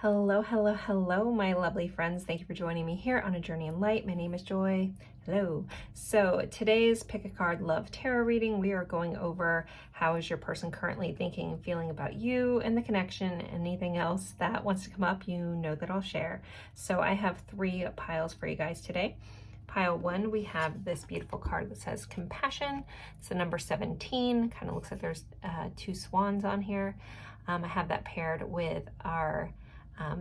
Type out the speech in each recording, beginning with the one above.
Hello, hello, hello, my lovely friends. Thank you for joining me here on A Journey in Light. My name is Joy. Hello. So today's Pick a Card Love Tarot reading, we are going over how is your person currently thinking and feeling about you and the connection. Anything else that wants to come up, you know that I'll share. So I have 3 piles for you guys today. Pile 1, we have this beautiful card that says Compassion. It's the number 17. Kind of looks like there's 2 swans on here. I have that paired with our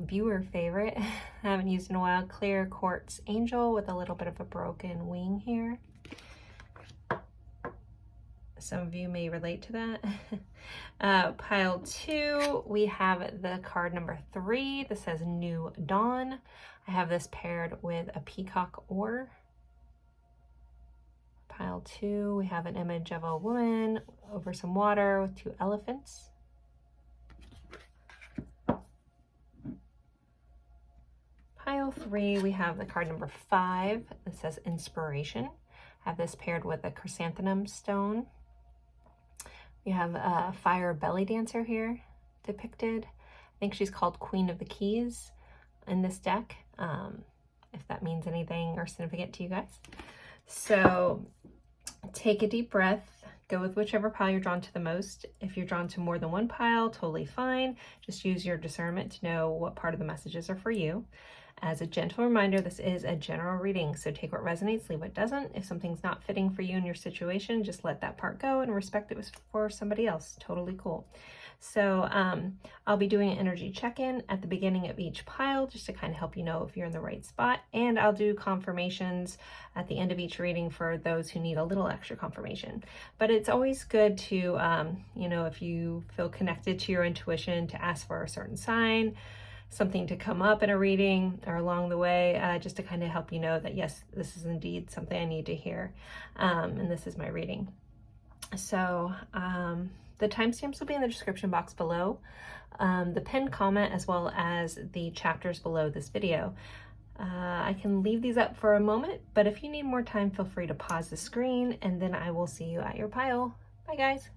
viewer favorite I haven't used in a while, Clear Quartz Angel with a little bit of a broken wing here. Some of you may relate to that. Pile 2, we have the card number 3 that says New Dawn. I have this paired with a peacock oar. Pile 2, we have an image of a woman over some water with 2 elephants. Pile 3, we have the card number 5 that says Inspiration. I have this paired with a chrysanthemum stone. We have a fire belly dancer here depicted. I think she's called Queen of the Keys in this deck, if that means anything or significant to you guys. So take a deep breath. Go with whichever pile you're drawn to the most. If you're drawn to more than one pile, totally fine. Just use your discernment to know what part of the messages are for you. As a gentle reminder, this is a general reading, so take what resonates, leave what doesn't. If something's not fitting for you in your situation, just let that part go and respect it was for somebody else. Totally cool. So I'll be doing an energy check-in at the beginning of each pile just to kind of help you know if you're in the right spot. And I'll do confirmations at the end of each reading for those who need a little extra confirmation. But it's always good to, you know, if you feel connected to your intuition, to ask for a certain sign, something to come up in a reading or along the way, just to kind of help you know that, yes, this is indeed something I need to hear. And this is my reading. So the timestamps will be in the description box below, the pinned comment, as well as the chapters below this video. I can leave these up for a moment, but if you need more time, feel free to pause the screen, and then I will see you at your pile. Bye, guys.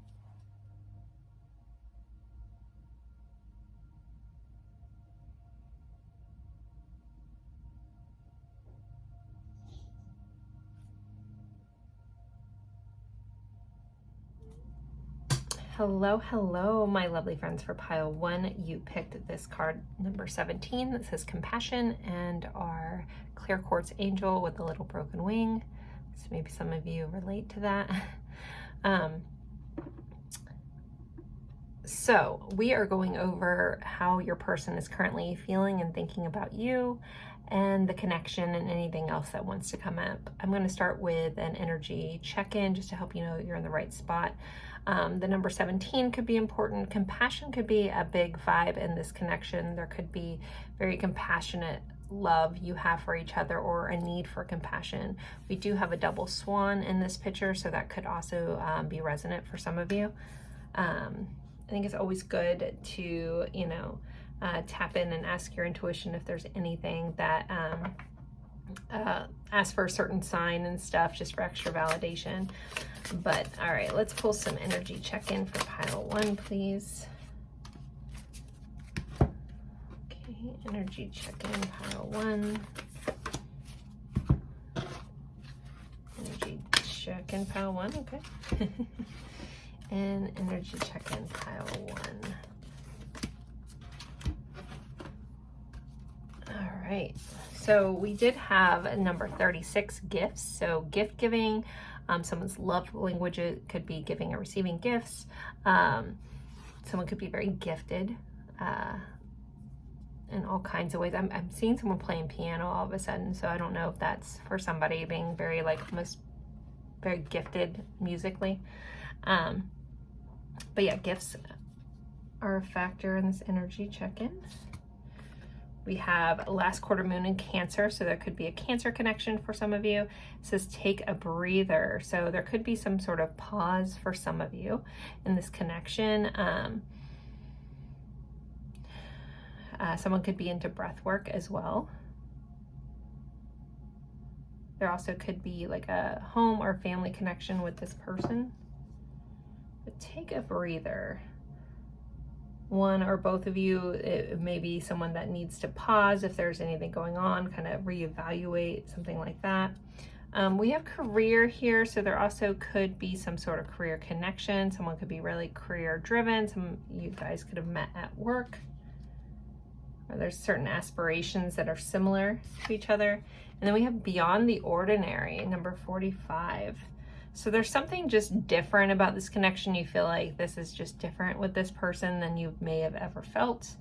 Hello, hello, my lovely friends. For pile 1, you picked this card number 17 that says Compassion and our Clear Quartz Angel with a little broken wing. So maybe some of you relate to that. So we are going over how your person is currently feeling and thinking about you and the connection and anything else that wants to come up. I'm going to start with an energy check-in just to help you know you're in the right spot. The number 17 could be important. Compassion could be a big vibe in this connection. There could be very compassionate love you have for each other or a need for compassion. We do have a double swan in this picture, so that could also be resonant for some of you. I think it's always good to, you know, tap in and ask your intuition if there's anything that ask for a certain sign and stuff, just for extra validation. But all right, let's pull some energy check-in for pile 1, please. Okay, energy check-in pile 1. Energy check-in pile 1, okay. And energy check-in pile 1. All right, so we did have number 36, gifts. So gift giving, someone's love language could be giving or receiving gifts. Someone could be very gifted in all kinds of ways. I'm seeing someone playing piano all of a sudden, so I don't know if that's for somebody being very, like, almost very gifted musically. But yeah, gifts are a factor in this energy check-in. We have last quarter moon in Cancer, so there could be a Cancer connection for some of you. It says take a breather, so there could be some sort of pause for some of you in this connection. Someone could be into breath work as well. There also could be like a home or family connection with this person. But take a breather. one or both of you. It may be someone that needs to pause if there's anything going on, kind of reevaluate, something like that. We have career here, so there also could be some sort of career connection. Someone could be really career driven. Some you guys could have met at work. Or there's certain aspirations that are similar to each other. And then we have beyond the ordinary, number 45. So there's something just different about this connection. You feel like this is just different with this person than you may have ever felt.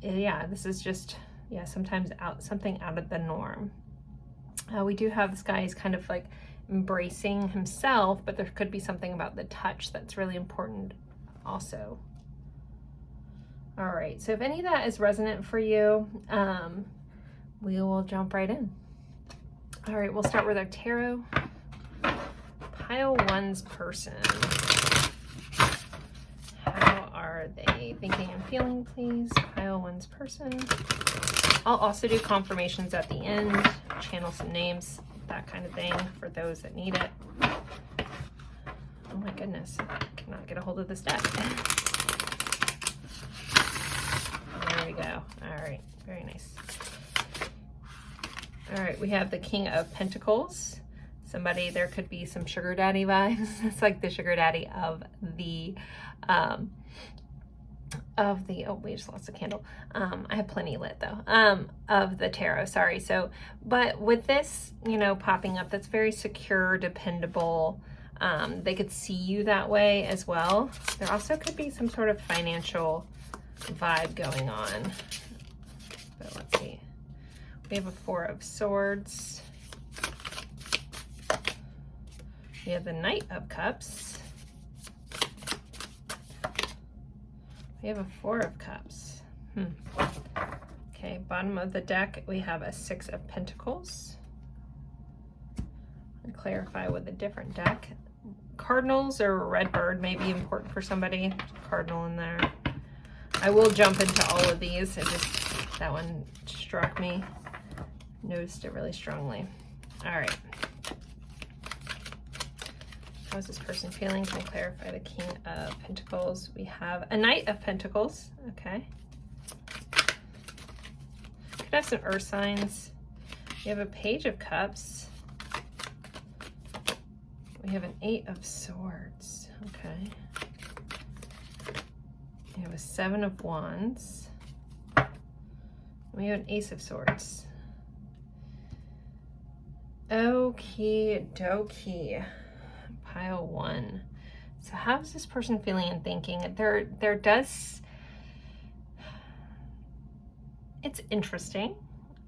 Yeah, this is just, yeah, sometimes something out of the norm. We do have this guy, he's kind of like embracing himself, but there could be something about the touch that's really important also. All right, so if any of that is resonant for you, we will jump right in. All right, we'll start with our tarot. Pile 1's person. How are they thinking and feeling, please? Pile 1's person. I'll also do confirmations at the end, channel some names, that kind of thing for those that need it. Oh my goodness, I cannot get a hold of this deck. There we go. All right, very nice. All right, we have the King of Pentacles. Somebody, there could be some sugar daddy vibes. It's like the sugar daddy of the, oh, we just lost a candle. I have plenty lit though, of the tarot, sorry. So, but with this, you know, popping up, that's very secure, dependable. They could see you that way as well. There also could be some sort of financial vibe going on. But let's see. We have a 4 of Swords. We have the Knight of Cups. We have a 4 of Cups. Okay, bottom of the deck, we have a 6 of Pentacles. I'll clarify with a different deck. Cardinals or red bird may be important for somebody. Cardinal in there. I will jump into all of these. That one struck me. Noticed it really strongly. All right. How's this person feeling? Can I clarify the King of Pentacles? We have a Knight of Pentacles. Okay. Could have some earth signs. We have a Page of Cups. We have an 8 of Swords. Okay. We have a 7 of Wands. We have an Ace of Swords. Okie dokie. Pile 1. So how's this person feeling and thinking? There does, it's interesting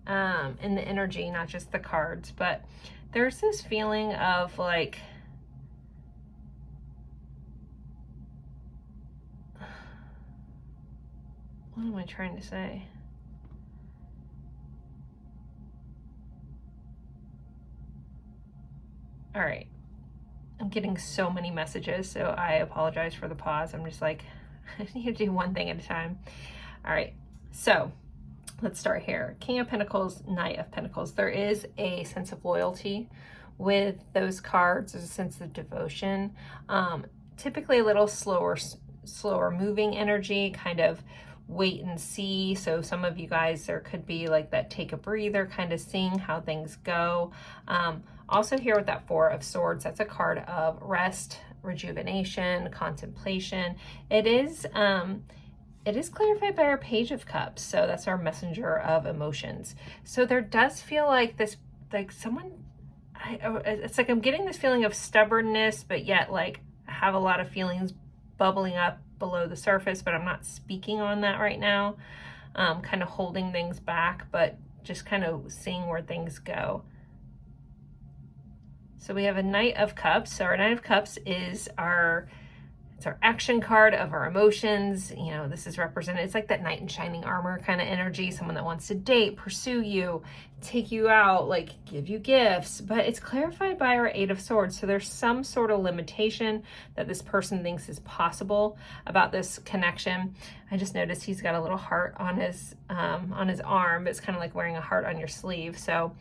in the energy, not just the cards, but there's this feeling of like, what am I trying to say? All right. I'm getting so many messages, so I apologize for the pause. I'm just like, I need to do one thing at a time. All right, so let's start here. King of Pentacles, Knight of Pentacles. There is a sense of loyalty with those cards. There's a sense of devotion. Typically a little slower moving energy, kind of wait and see. So some of you guys, there could be like that take a breather, kind of seeing how things go. Also here with that 4 of Swords, that's a card of rest, rejuvenation, contemplation. It is clarified by our Page of Cups. So that's our messenger of emotions. So there does feel like this, like someone, it's like I'm getting this feeling of stubbornness, but yet like have a lot of feelings bubbling up below the surface, but I'm not speaking on that right now. Kind of holding things back, but just kind of seeing where things go. So we have a Knight of Cups. So our Knight of Cups is it's our action card of our emotions. You know, this is represented, it's like that knight in shining armor kind of energy, someone that wants to date, pursue you, take you out, like give you gifts, but it's clarified by our 8 of Swords. So there's some sort of limitation that this person thinks is possible about this connection. I just noticed he's got a little heart on his arm. It's kind of like wearing a heart on your sleeve. So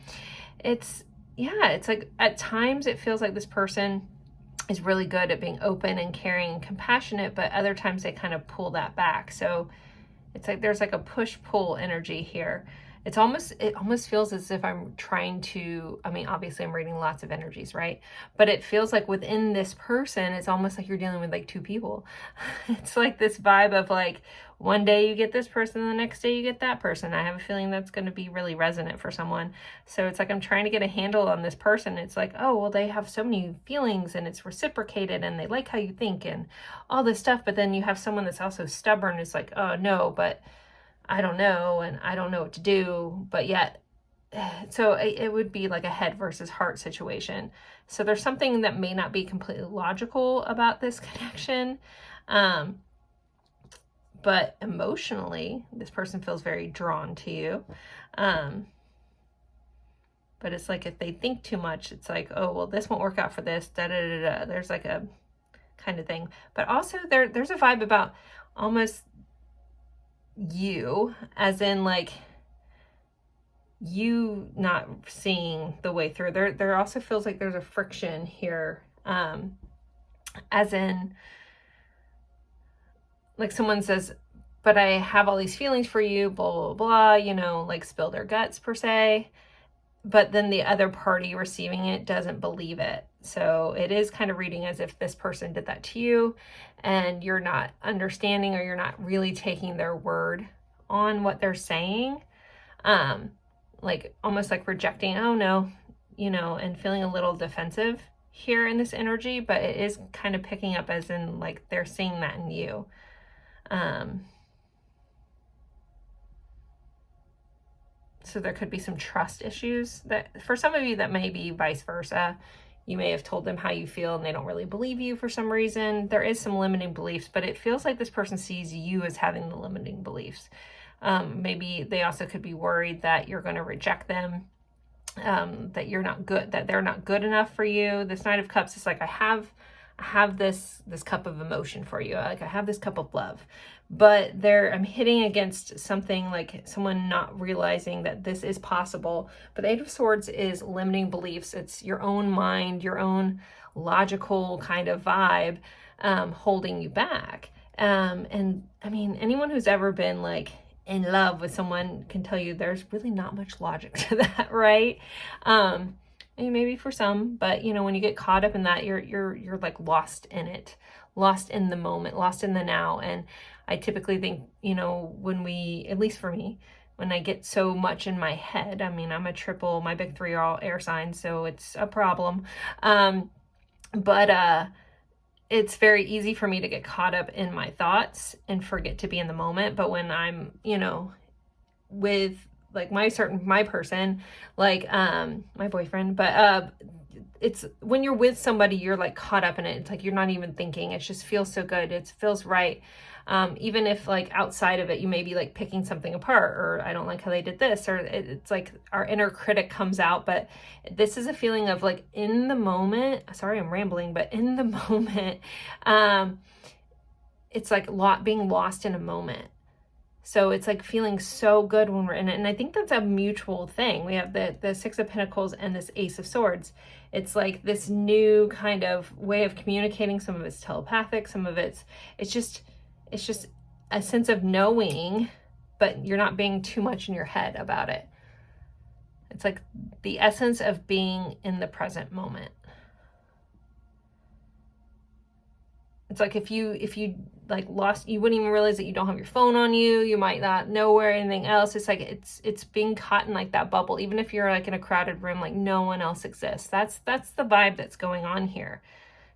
it's, yeah, it's like at times it feels like this person is really good at being open and caring and compassionate, but other times they kind of pull that back. So it's like there's like a push-pull energy here. It almost feels as if I'm trying to, I mean, obviously I'm reading lots of energies, right? But it feels like within this person, it's almost like you're dealing with like two people. It's like this vibe of like, one day you get this person, the next day you get that person. I have a feeling that's going to be really resonant for someone. So it's like I'm trying to get a handle on this person. It's like, oh, well, they have so many feelings and it's reciprocated and they like how you think and all this stuff. But then you have someone that's also stubborn. It's like, oh, no, but I don't know, and I don't know what to do, but yet, so it would be like a head versus heart situation. So there's something that may not be completely logical about this connection, but emotionally, this person feels very drawn to you. But it's like if they think too much, it's like, oh, well, this won't work out for this, da-da-da-da. There's like a kind of thing. But also there's a vibe about almost you, as in like you not seeing the way through. There also feels like there's a friction here, as in like someone says, but I have all these feelings for you, blah, blah, blah, you know, like spill their guts per se. But then the other party receiving it doesn't believe it. So it is kind of reading as if this person did that to you and you're not understanding, or you're not really taking their word on what they're saying. Like almost like rejecting, oh no, you know, and feeling a little defensive here in this energy, but it is kind of picking up as in like they're seeing that in you. So there could be some trust issues that for some of you that may be vice versa. You may have told them how you feel and they don't really believe you for some reason. There is some limiting beliefs, but it feels like this person sees you as having the limiting beliefs. Maybe they also could be worried that you're going to reject them, that you're not good, that they're not good enough for you. This Knight of Cups is like, I have this cup of emotion for you. Like I have this cup of love, but I'm hitting against something like someone not realizing that this is possible. But the Eight of Swords is limiting beliefs. It's your own mind, your own logical kind of vibe, holding you back. And I mean, anyone who's ever been like in love with someone can tell you there's really not much logic to that, right? Maybe for some, but you know, when you get caught up in that, you're like lost in it, lost in the moment, lost in the now. And I typically think, you know, at least for me, when I get so much in my head, I mean, I'm a triple, my big three are all air signs, so it's a problem. But it's very easy for me to get caught up in my thoughts and forget to be in the moment. But when I'm, you know, with like my person, like my boyfriend, but it's when you're with somebody, you're like caught up in it. It's like you're not even thinking. It just feels so good. It feels right. Even if like outside of it, you may be like picking something apart, or I don't like how they did this, or it's like our inner critic comes out. But this is a feeling of like in the moment, sorry, I'm rambling, but in the moment, it's like being lost in a moment. So it's like feeling so good when we're in it. And I think that's a mutual thing. We have the Six of Pentacles and this Ace of Swords. It's like this new kind of way of communicating. Some of it's telepathic, some of it's just a sense of knowing, but you're not being too much in your head about it. It's like the essence of being in the present moment. It's like if you like lost, you wouldn't even realize that you don't have your phone on you. You might not know where anything else. It's like it's being caught in like that bubble. Even if you're like in a crowded room, like no one else exists. That's the vibe that's going on here.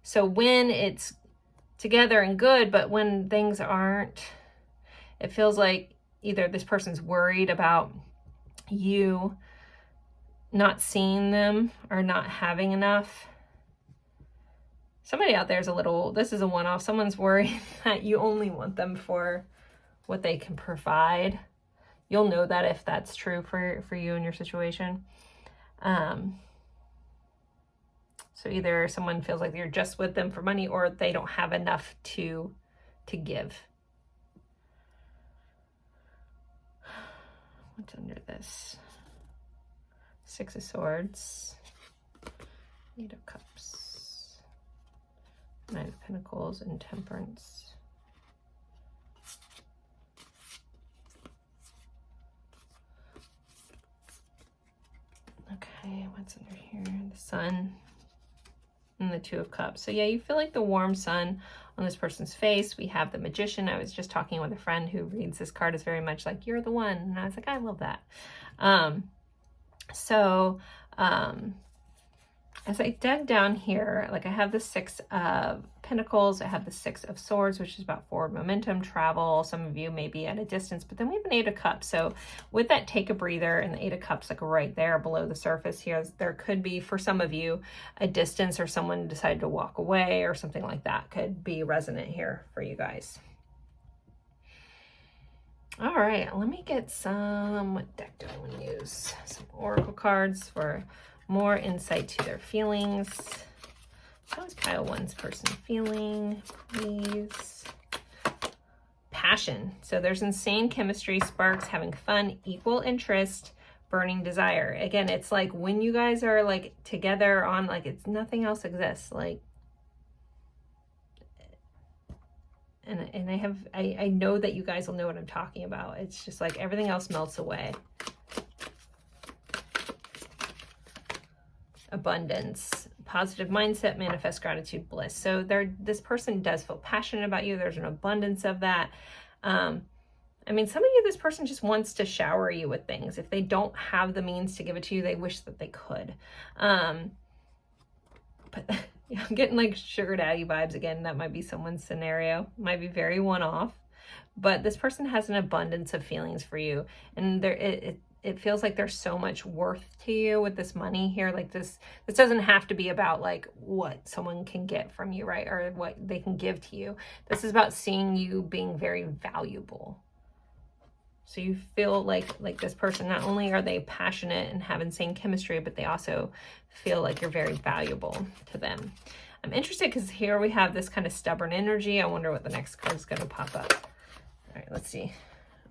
So when it's together and good, but when things aren't, it feels like either this person's worried about you not seeing them or not having enough. Somebody out there is this is a one-off. Someone's worried that you only want them for what they can provide. You'll know that if that's true for you and your situation. So either someone feels like you're just with them for money, or they don't have enough to give. What's under this? Six of Swords, Eight of Cups. Knight of Pentacles and Temperance. Okay, what's under here? The Sun and the Two of Cups. So yeah, you feel like the warm sun on this person's face. We have the Magician. I was just talking with a friend who reads this card as very much like, you're the one. And I was like, I love that. As I dug down here, like I have the Six of Pentacles, I have the Six of Swords, which is about forward momentum, travel. Some of you may be at a distance, but then we have an Eight of Cups. So with that, take a breather, and the Eight of Cups, like right there below the surface here, there could be, for some of you, a distance, or someone decided to walk away or something like that could be resonant here for you guys. All right, let me get some, what deck do I want to use? Some Oracle cards for more insight to their feelings. How is pile one's person feeling, please? Passion. So there's insane chemistry, sparks, having fun, equal interest, burning desire. Again, it's like when you guys are like together on, like it's nothing else exists. Like, and I know that you guys will know what I'm talking about. It's just like everything else melts away. Abundance, positive mindset, manifest gratitude, bliss. So this person does feel passionate about you. There's an abundance of that. I mean, some of you, this person just wants to shower you with things. If they don't have the means to give it to you, they wish that they could. But yeah, I'm getting like sugar daddy vibes again. That might be someone's scenario. Might be very one-off. But this person has an abundance of feelings for you. And it feels like there's so much worth to you with this money here. Like this doesn't have to be about like what someone can get from you, right? Or what they can give to you. This is about seeing you being very valuable. So you feel like this person, not only are they passionate and have insane chemistry, but they also feel like you're very valuable to them. I'm interested because here we have this kind of stubborn energy. I wonder what the next card is going to pop up. All right, let's see.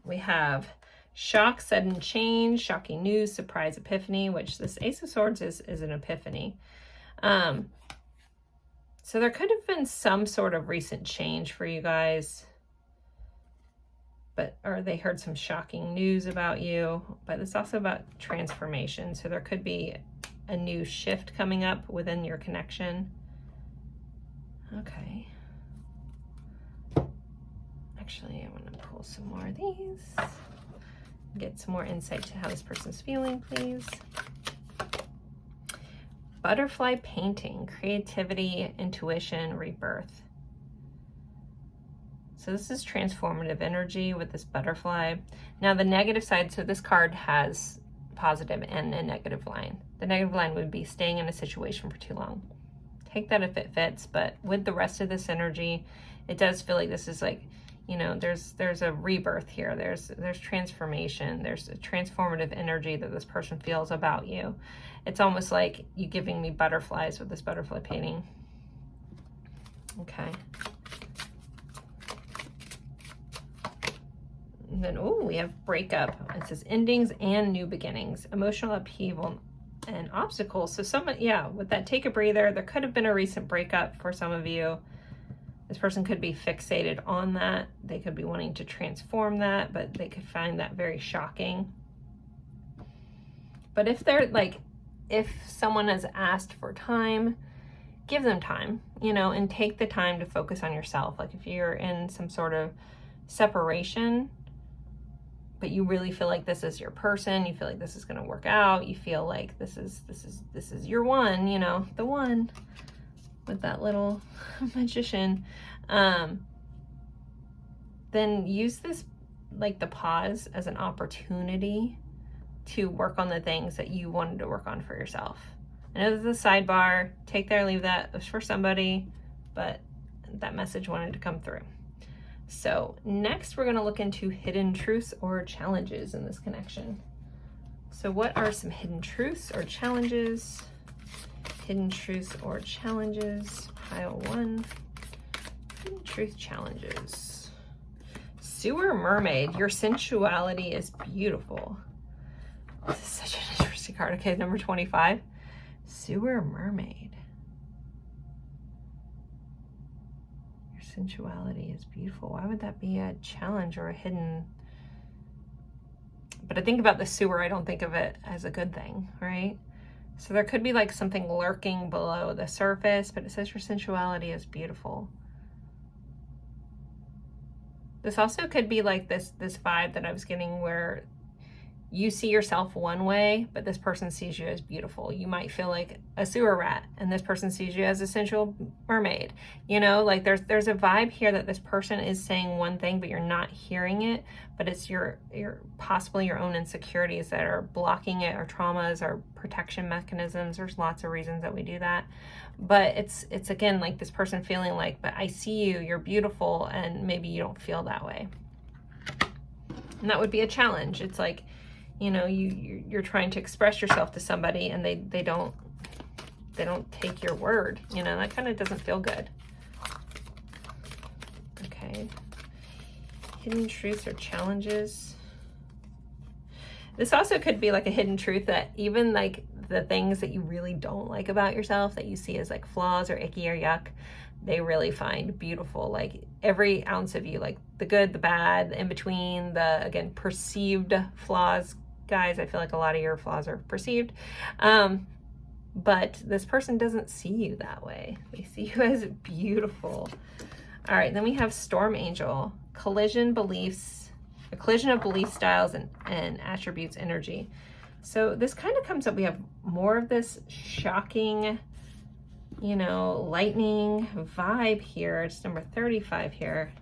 We have shock, sudden change, shocking news, surprise, epiphany, which this Ace of Swords is an epiphany. So there could have been some sort of recent change for you guys, or they heard some shocking news about you, but it's also about transformation. So there could be a new shift coming up within your connection. Okay. Actually, I want to pull some more of these. Get some more insight to how this person's feeling, please. Butterfly painting, creativity, intuition, rebirth. So this is transformative energy with this butterfly. Now the negative side, so this card has positive and a negative line. The negative line would be staying in a situation for too long. Take that if it fits, but with the rest of this energy, it does feel like this is like, you know, there's a rebirth here. There's transformation. There's a transformative energy that this person feels about you. It's almost like you giving me butterflies with this butterfly painting. Okay. And then, oh, we have breakup. It says endings and new beginnings, emotional upheaval and obstacles. So with that, take a breather. There could have been a recent breakup for some of you. This person could be fixated on that. They could be wanting to transform that, but they could find that very shocking. But if someone has asked for time, give them time, and take the time to focus on yourself. Like if you're in some sort of separation, but you really feel like this is your person, you feel like this is going to work out, you feel like this is your one, the one with that little magician, then use this, like the pause, as an opportunity to work on the things that you wanted to work on for yourself. I know there's a sidebar, take that or leave that. It was for somebody, but that message wanted to come through. So next we're going to look into hidden truths or challenges in this connection. So what are some hidden truths or challenges? Hidden truths or challenges, pile 1. Hidden truth challenges. Sewer mermaid, your sensuality is beautiful. This is such an interesting card. Okay, number 25. Sewer mermaid. sensuality is beautiful. Why would that be a challenge or a hidden? But I think about the sewer, I don't think of it as a good thing, right? So there could be like something lurking below the surface, but it says your sensuality is beautiful. This also could be like this vibe that I was getting where you see yourself one way, but this person sees you as beautiful. You might feel like a sewer rat, and this person sees you as a sensual mermaid. You know, like there's a vibe here that this person is saying one thing, but you're not hearing it. But it's your possibly your own insecurities that are blocking it, or traumas, or protection mechanisms. There's lots of reasons that we do that. But it's again like this person feeling like, but I see you, you're beautiful, and maybe you don't feel that way. And that would be a challenge. It's like, you know, you're trying to express yourself to somebody, and they don't take your word. You know, that kind of doesn't feel good. Okay. Hidden truths or challenges. This also could be like a hidden truth that even like the things that you really don't like about yourself, that you see as like flaws or icky or yuck, they really find beautiful. Like every ounce of you, like the good, the bad, the in between, the, again, perceived flaws. Guys, I feel like a lot of your flaws are perceived. But this person doesn't see you that way. They see you as beautiful. All right, then we have Storm Angel. Collision beliefs, a collision of belief styles and attributes energy. So this kind of comes up, we have more of this shocking, you know, lightning vibe here. It's number 35 here.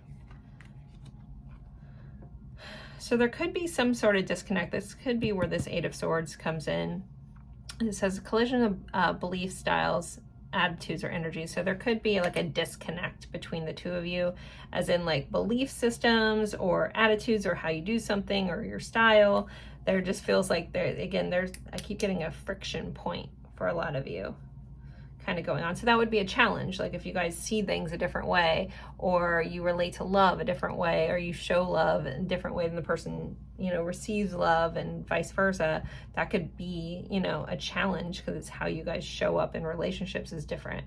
So there could be some sort of disconnect. This could be where this Eight of Swords comes in. It says collision of belief styles, attitudes, or energy. So there could be like a disconnect between the two of you, as in like belief systems or attitudes or how you do something or your style. There just feels like I keep getting a friction point for a lot of you kind of going on. So that would be a challenge. Like if you guys see things a different way, or you relate to love a different way, or you show love in a different way than the person, you know, receives love, and vice versa, that could be, you know, a challenge, because it's how you guys show up in relationships is different.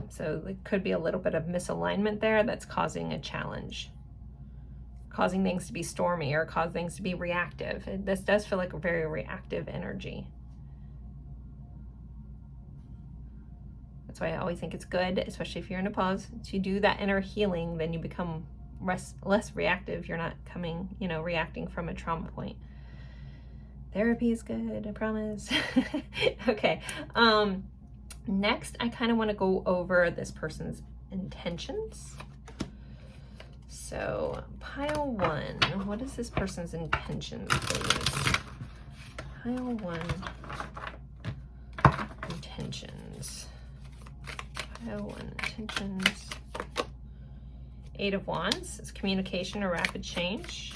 So it could be a little bit of misalignment there that's causing a challenge, causing things to be stormy or cause things to be reactive. This does feel like a very reactive energy. That's why I always think it's good, especially if you're in a pause, to do that inner healing. Then you become less reactive. You're not coming, you know, reacting from a trauma point. Therapy is good, I promise. Okay. Next, I kind of want to go over this person's intentions. So, pile one. What is this person's intentions, please? Pile one. Intentions. Intentions. Eight of Wands is communication or rapid change.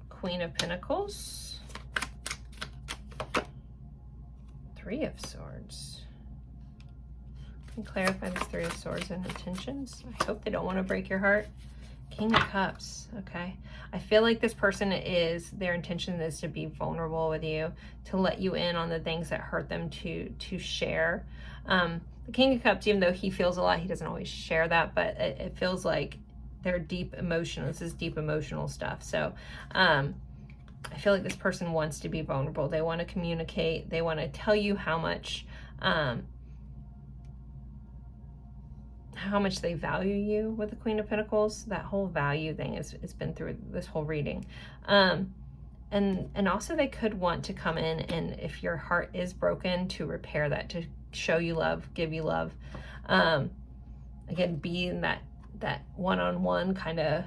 Queen of Pentacles. Three of Swords. Can you clarify this Three of Swords and intentions? I hope they don't want to break your heart. King of Cups. Okay. I feel like this person their intention is to be vulnerable with you, to let you in on the things that hurt them, to share. The King of Cups, even though he feels a lot, he doesn't always share that, but it feels like they're deep emotional. This is deep emotional stuff. So I feel like this person wants to be vulnerable. They want to communicate. They want to tell you how much they value you with the Queen of Pentacles. That whole value thing has been through this whole reading. And also they could want to come in, and if your heart is broken, to repair that, to show you love, give you love. Again, be in that one-on-one kind of,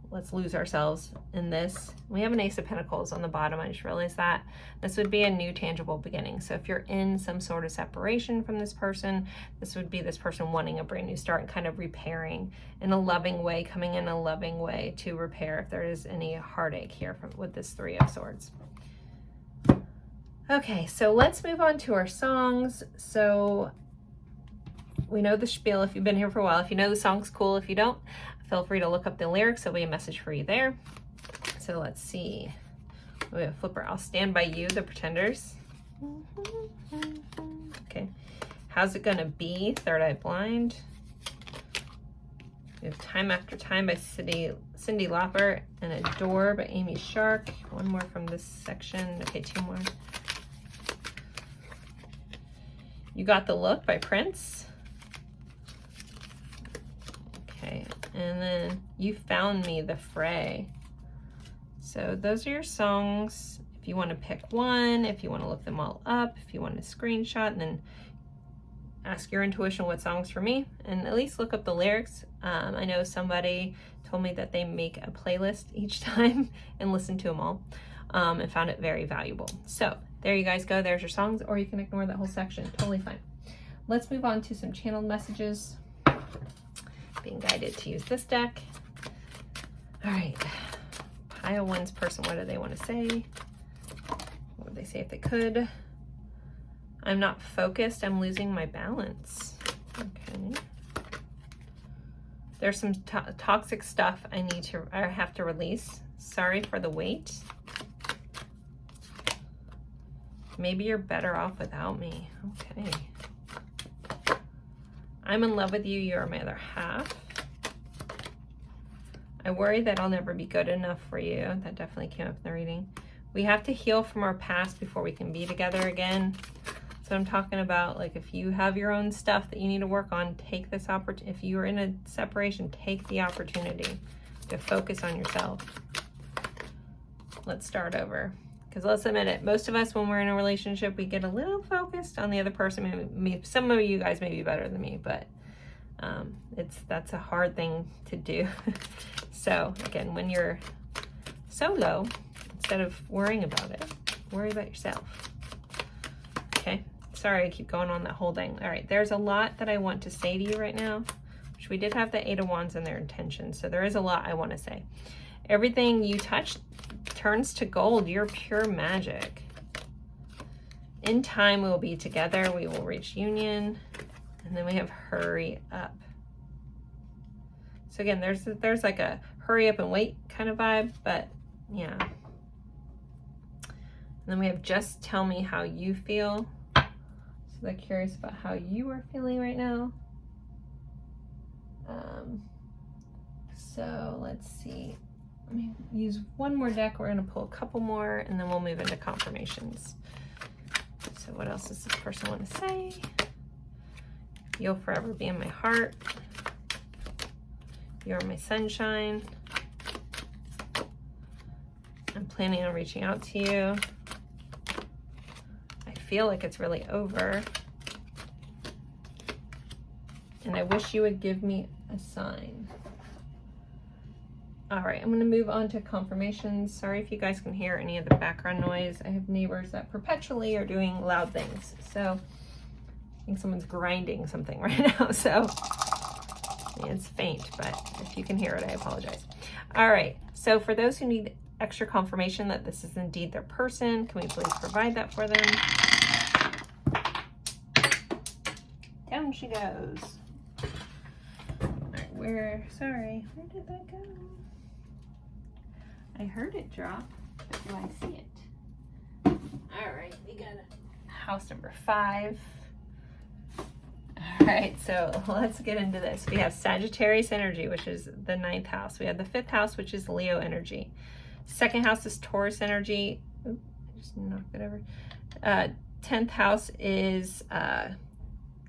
let's lose ourselves in this. We have an Ace of Pentacles on the bottom. I just realized that. This would be a new tangible beginning. So if you're in some sort of separation from this person, this would be this person wanting a brand new start and kind of repairing in a loving way, coming in a loving way to repair if there is any heartache here with this Three of Swords. Okay, so let's move on to our songs. So we know the spiel if you've been here for a while. If you know the song's cool. If you don't, feel free to look up the lyrics. There'll be a message for you there. So let's see. We have a flipper. I'll stand by you, the pretenders. Okay. How's It Gonna Be? Third Eye Blind. We have Time After Time by Cyndi Lauper, and Adore by Amy Shark. One more from this section. Okay, two more. You Got the Look by Prince. Okay, and then You Found Me, The Fray. So those are your songs. If you want to pick one, if you want to look them all up, if you want to screenshot and then ask your intuition what songs for me, and at least look up the lyrics. I know somebody told me that they make a playlist each time and listen to them all, and found it very valuable. So there you guys go. There's your songs, or you can ignore that whole section. Totally fine. Let's move on to some channeled messages. Being guided to use this deck. All right. Pile one's person, what do they want to say? What would they say if they could? I'm not focused. I'm losing my balance. Okay. There's some toxic stuff I have to release. Sorry for the wait. Maybe you're better off without me. Okay. I'm in love with you. You're my other half. I worry that I'll never be good enough for you. That definitely came up in the reading. We have to heal from our past before we can be together again. So I'm talking about, like, if you have your own stuff that you need to work on, take this opportunity. If you are in a separation, take the opportunity to focus on yourself. Let's start over. Because let's admit it, most of us, when we're in a relationship, we get a little focused on the other person. Maybe some of you guys may be better than me, but that's a hard thing to do. So again, when you're solo, instead of worrying about it, worry about yourself. Okay, sorry I keep going on that whole thing. All right, there's a lot that I want to say to you right now, which we did have the Eight of Wands in their intention, so there is a lot I want to say. Everything you touch turns to gold. You're pure magic. In time, we will be together. We will reach union. And then we have hurry up. So again, there's like a hurry up and wait kind of vibe, but yeah. And then we have just tell me how you feel. So they're curious about how you are feeling right now. So let's see. Let me use one more deck. We're going to pull a couple more, and then we'll move into confirmations. So what else does this person want to say? You'll forever be in my heart. You're my sunshine. I'm planning on reaching out to you. I feel like it's really over. And I wish you would give me a sign. All right, I'm going to move on to confirmations. Sorry if you guys can hear any of the background noise. I have neighbors that perpetually are doing loud things. So I think someone's grinding something right now. So it's faint, but if you can hear it, I apologize. All right, so for those who need extra confirmation that this is indeed their person, can we please provide that for them? Down she goes. All right, sorry, where did that go? I heard it drop, but do I see it? All right, we got house number 5. All right, so let's get into this. We have Sagittarius energy, which is the 9th house. We have the 5th house, which is Leo energy. 2nd house is Taurus energy. Oops, I just knocked it over. 10th house is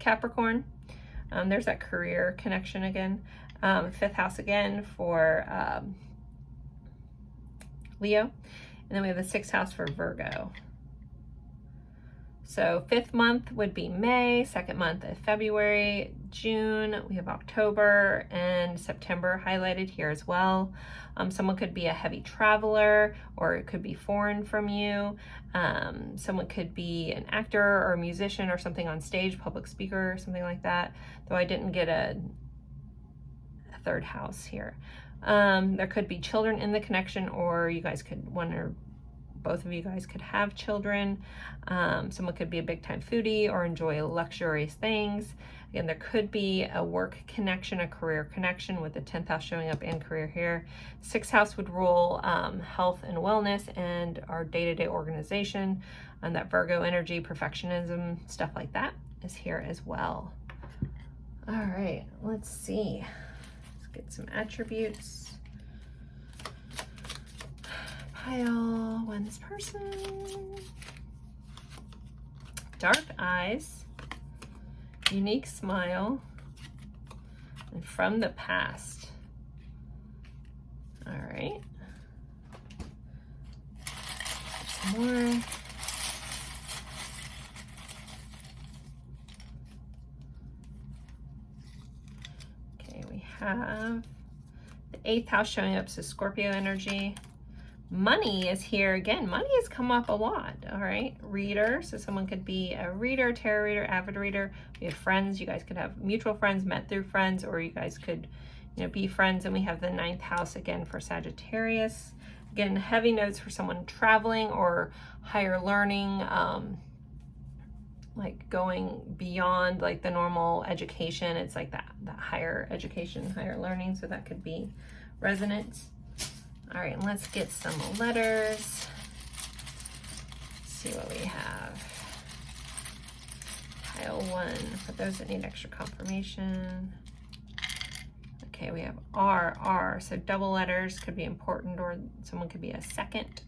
Capricorn. There's that career connection again. 5th house again for Leo. And then we have the 6th house for Virgo. So 5th month would be May, 2nd month is February, June, we have October, and September highlighted here as well. Someone could be a heavy traveler, or it could be foreign from you. Someone could be an actor or a musician or something on stage, public speaker or something like that, though I didn't get a 3rd house here. There could be children in the connection, or you guys could, one or both of you guys could have children. Someone could be a big time foodie or enjoy luxurious things. Again, there could be a work connection, a career connection with the 10th house showing up and career here. 6th house would rule health and wellness and our day-to-day organization, and that Virgo energy, perfectionism, stuff like that. is here as well. All right, let's see. Let's get some attributes. Pile, one's person. Dark eyes, unique smile, and from the past. All right. Some more. Okay, we have the 8th house showing up, so Scorpio energy. Money is here again. Money has come up a lot. All right. Reader. So someone could be a reader, tarot reader, avid reader. We have friends. You guys could have mutual friends, met through friends, or you guys could, you know, be friends. And we have the 9th house again for Sagittarius. Again, heavy notes for someone traveling or higher learning, like going beyond like the normal education. It's like that higher education, higher learning. So that could be resonant. All right, let's get some letters. See what we have. Pile 1 for those that need extra confirmation. Okay, we have R. So double letters could be important, or someone could be a second.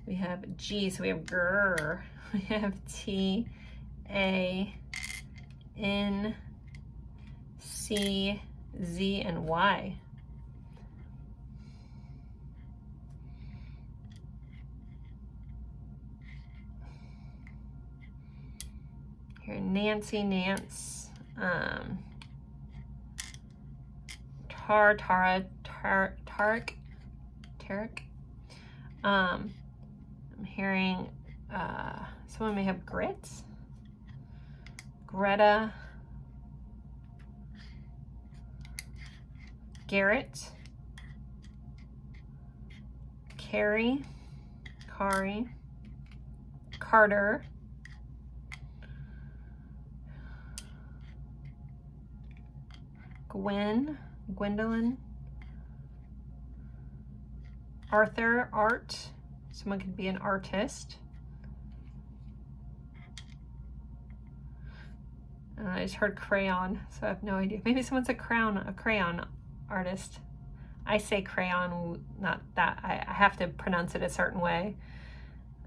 We have G, so we have grr. We have T, A, N, C, Z, and Y. Here, Nancy, Nance, Tarek. I'm hearing someone may have grits. Greta, Garrett, Kari, Carter, Gwendolyn, Arthur, Art. Someone could be an artist. I just heard crayon, so I have no idea. Maybe someone's a crayon artist. I say crayon, not that. I have to pronounce it a certain way.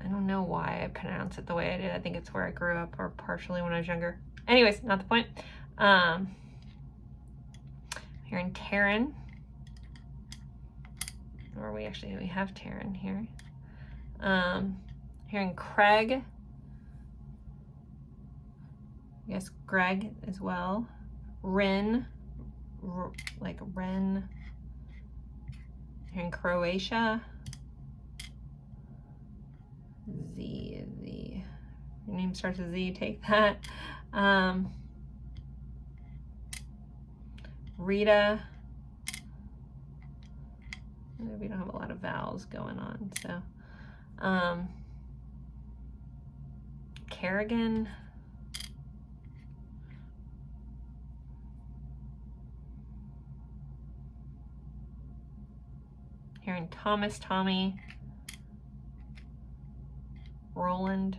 I don't know why I pronounce it the way I did. I think it's where I grew up, or partially when I was younger. Anyways, not the point. Hearing Taryn. Or we have Taryn here. Hearing Craig. Yes, Greg as well. Ren, like Ren. Hearing Croatia. Z. Your name starts with Z, take that. Rita. We don't have a lot of vowels going on, so. Kerrigan. Hearing Thomas, Tommy, Roland.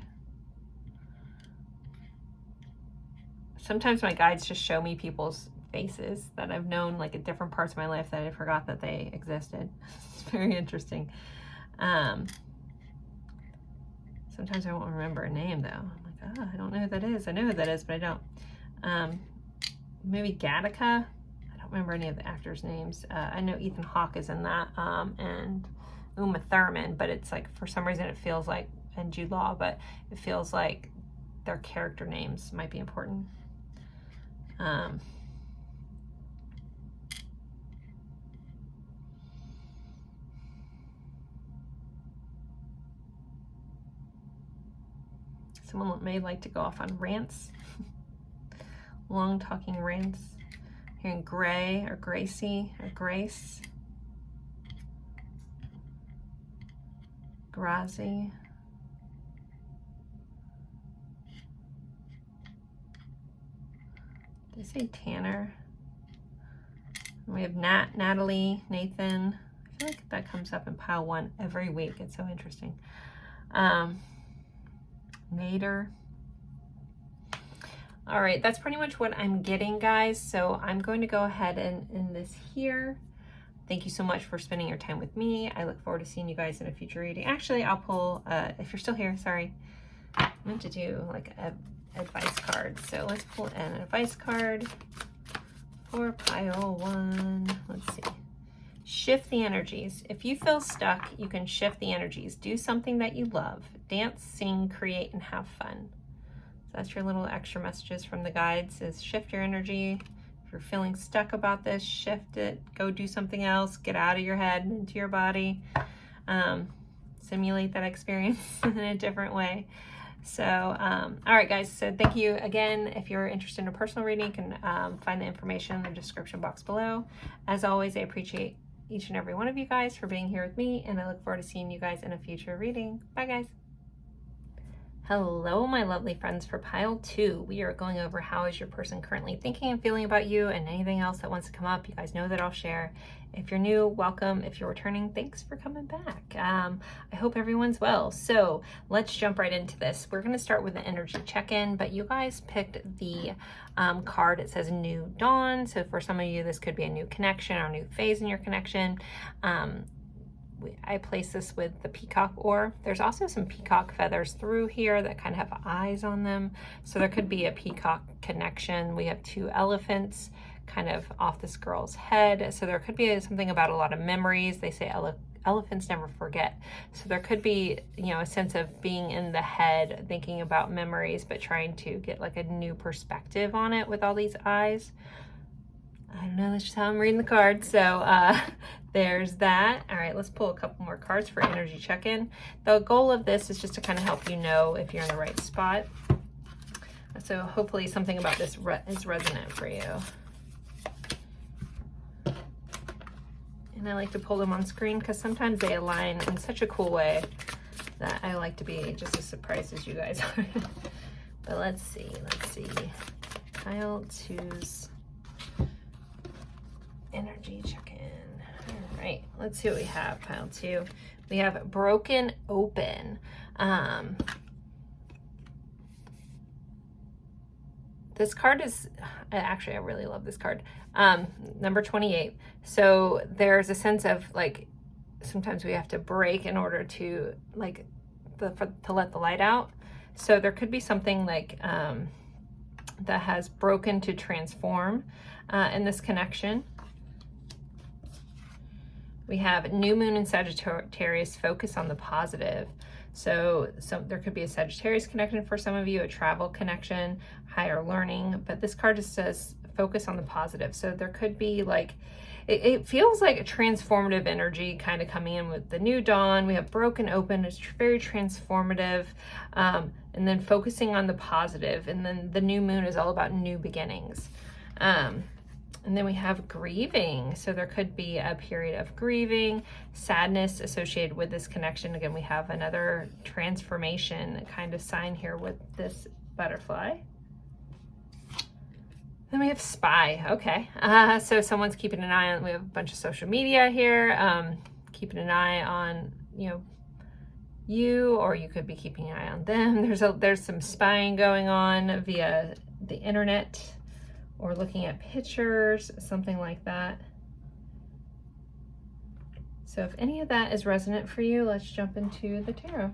Sometimes my guides just show me people's faces that I've known like at different parts of my life that I forgot that they existed. It's very interesting. Sometimes I won't remember a name though. I'm like, oh, I don't know who that is. I know who that is, but I don't. Maybe Gattaca. I don't remember any of the actors' names. I know Ethan Hawke is in that, and Uma Thurman, but it's like, for some reason it feels like, and Jude Law, but it feels like their character names might be important. Someone may like to go off on rants, long talking rants. Hearing Gray or Gracie or Grace. Grazi. Did I say Tanner? And we have Natalie, Nathan. I feel like that comes up in pile 1 every week. It's so interesting. Nader. All right, that's pretty much what I'm getting, guys. So I'm going to go ahead and end this here. Thank you so much for spending your time with me. I look forward to seeing you guys in a future reading. Actually, I'll pull, if you're still here, sorry. I meant to do like an advice card. So let's pull an advice card for pile 1. Let's see. Shift the energies. If you feel stuck, you can shift the energies. Do something that you love. Dance, sing, create, and have fun. So that's your little extra messages from the guides is shift your energy. If you're feeling stuck about this, shift it. Go do something else. Get out of your head and into your body. Simulate that experience in a different way. So, all right, guys. So thank you again. If you're interested in a personal reading, you can find the information in the description box below. As always, I appreciate each and every one of you guys for being here with me, and I look forward to seeing you guys in a future reading. Bye, guys. Hello, my lovely friends. For pile 2, we are going over how is your person currently thinking and feeling about you, and anything else that wants to come up. You guys know that I'll share. If you're new, welcome. If you're returning, thanks for coming back. I hope everyone's well. So let's jump right into this. We're going to start with the energy check-in, but you guys picked the card. It says New Dawn. So for some of you, this could be a new connection or a new phase in your connection. I place this with the peacock ore. There's also some peacock feathers through here that kind of have eyes on them. So there could be a peacock connection. We have 2 elephants kind of off this girl's head. So there could be something about a lot of memories. They say elephants never forget. So there could be, you know, a sense of being in the head, thinking about memories, but trying to get like a new perspective on it with all these eyes. I don't know, that's just how I'm reading the card. So there's that. All right, let's pull a couple more cards for energy check-in. The goal of this is just to kind of help you know if you're in the right spot. So hopefully something about this is resonant for you. And I like to pull them on screen because sometimes they align in such a cool way that I like to be just as surprised as you guys are. But let's see. Pile 2's energy check-in. All right, let's see what we have. Pile 2. We have Broken Open. This card is, actually, I really love this card. Number 28. So there's a sense of like, sometimes we have to break in order to like, to let the light out. So there could be something like that has broken to transform in this connection. We have New Moon in Sagittarius, focus on the positive. So there could be a Sagittarius connection for some of you, a travel connection, higher learning, but this card just says focus on the positive. So there could be like, it feels like a transformative energy kind of coming in with the New Dawn. We have Broken Open, it's very transformative, and then focusing on the positive. And then the new moon is all about new beginnings. And then we have grieving. So there could be a period of grieving, sadness associated with this connection. Again, we have another transformation kind of sign here with this butterfly. Then we have spy. Okay. So someone's keeping an eye on, we have a bunch of social media here, keeping an eye on, you, or you could be keeping an eye on them. There's some spying going on via the internet, or looking at pictures, something like that. So if any of that is resonant for you, let's jump into the tarot.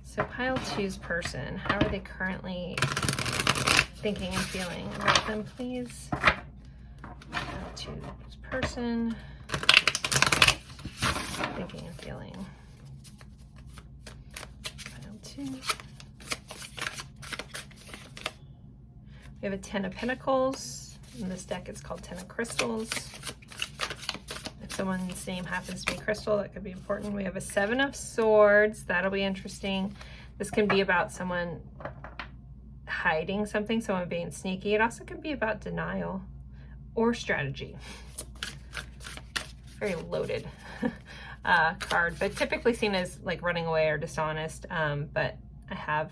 So pile 2's person, how are they currently thinking and feeling about them, please? Pile 2's person, thinking and feeling. Pile 2. We have a 10 of Pentacles. In this deck, it's called 10 of Crystals. If someone's name happens to be Crystal, that could be important. We have a 7 of Swords. That'll be interesting. This can be about someone hiding something, someone being sneaky. It also could be about denial or strategy. Very loaded card, but typically seen as like running away or dishonest. But I have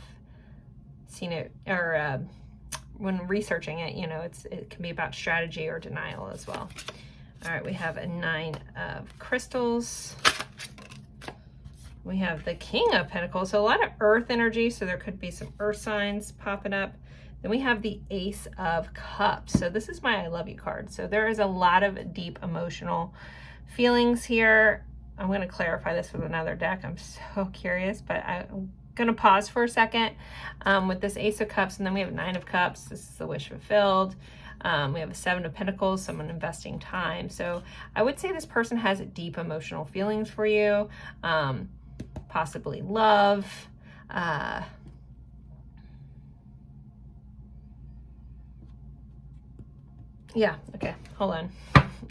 seen it, or when researching it, it can be about strategy or denial as well. All right, we have a 9 of Crystals. We have the King of Pentacles, so a lot of earth energy, so there could be some earth signs popping up. Then we have the Ace of Cups. So this is my I love you card. So there is a lot of deep emotional feelings here. I'm going to clarify this with another deck. I'm so curious, but I'm going to pause for a second with this Ace of Cups. And then we have Nine of Cups. This is the wish fulfilled. We have a Seven of Pentacles, someone investing time. So I would say this person has deep emotional feelings for you, possibly love. Yeah, okay, hold on.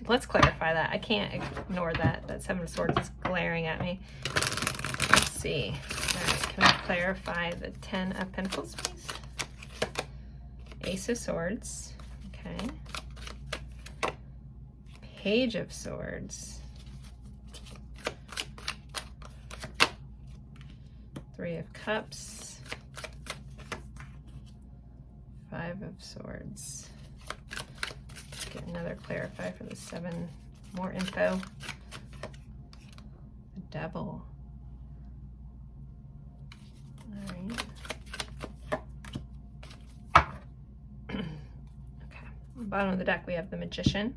Let's clarify that. I can't ignore that. That Seven of Swords is glaring at me. Let's see. All right, can we clarify the Ten of Pentacles, please? Ace of Swords. Okay. Page of Swords. Three of Cups. Five of Swords. Get another clarify for the seven. More info. The Devil. All right. Okay. On the bottom of the deck, we have the Magician,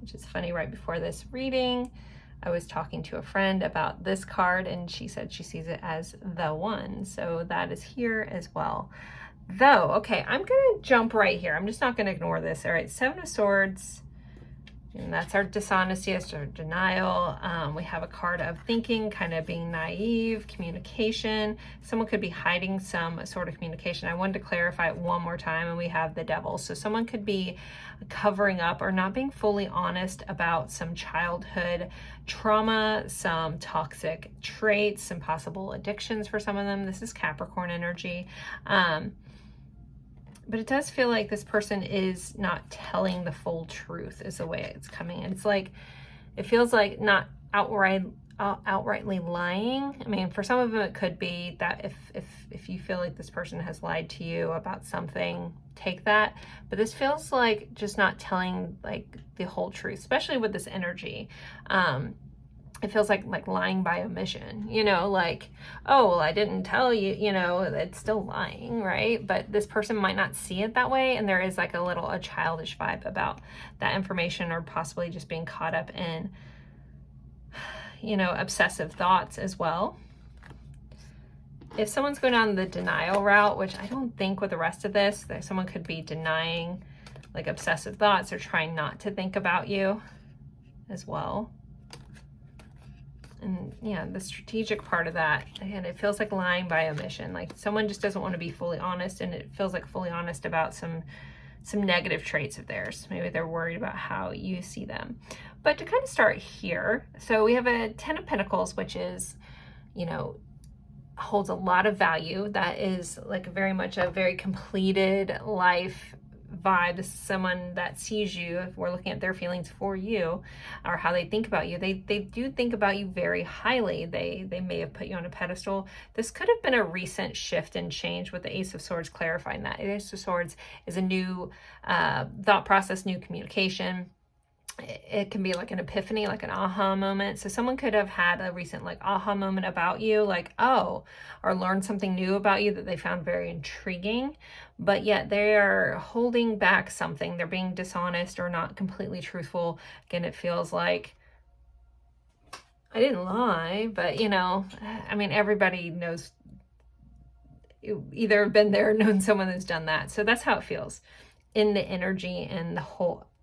which is funny. Right before this reading, I was talking to a friend about this card, and she said she sees it as the one. So that is here as well. Though, okay, I'm going to jump right here. I'm just not going to ignore this. All right, Seven of Swords, and that's our dishonesty, that's our denial. We have a card of thinking, kind of being naive, communication. Someone could be hiding some sort of communication. I wanted to clarify it one more time, and we have the Devil. So someone could be covering up or not being fully honest about some childhood trauma, some toxic traits, some possible addictions for some of them. This is Capricorn energy. But it does feel like this person is not telling the full truth is the way it's coming in. It's like, it feels like not outrightly lying. I mean, for some of them, it could be that if you feel like this person has lied to you about something, take that. But this feels like just not telling like the whole truth, especially with this energy. It feels like lying by omission, you know, like, oh, well, I didn't tell you, you know, it's still lying, right? But this person might not see it that way. And there is like a childish vibe about that information, or possibly just being caught up in, you know, obsessive thoughts as well. If someone's going down the denial route, which I don't think with the rest of this, that someone could be denying like obsessive thoughts or trying not to think about you as well. And yeah, the strategic part of that, again, it feels like lying by omission. Like someone just doesn't want to be fully honest, and it feels like fully honest about some negative traits of theirs. Maybe they're worried about how you see them. But to kind of start here, so we have a Ten of Pentacles, which is, you know, holds a lot of value. That is like very much a very completed life vibe. This is someone that sees you. If we're looking at their feelings for you or how they think about you, they do think about you very highly. They may have put you on a pedestal. This could have been a recent shift and change with the Ace of Swords clarifying that. Ace of Swords is a new thought process, new communication. It can be like an epiphany, like an aha moment. So someone could have had a recent like aha moment about you, like, oh, or learned something new about you that they found very intriguing, but yet they are holding back something. They're being dishonest or not completely truthful. Again, it feels like, I didn't lie, but you know, I mean, everybody knows, either been there or known someone that's done that. So that's how it feels in the energy and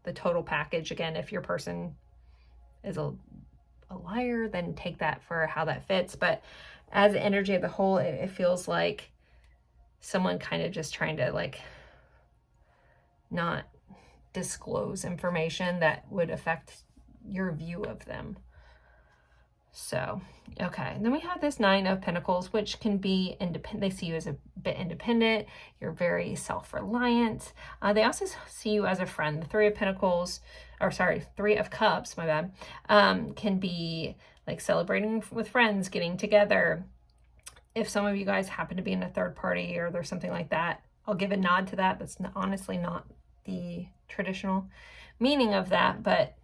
the total package. Again, if your person is a liar, then take that for how that fits. But as the energy of the whole, it feels like someone kind of just trying to like not disclose information that would affect your view of them. So, okay. And then we have this Nine of Pentacles, which can be independent. They see you as a bit independent. You're very self-reliant. They also see you as a friend. The Three of Pentacles, or sorry, Three of Cups, my bad, can be like celebrating with friends, getting together. If some of you guys happen to be in a third party or there's something like that, I'll give a nod to that. That's honestly not the traditional meaning of that, but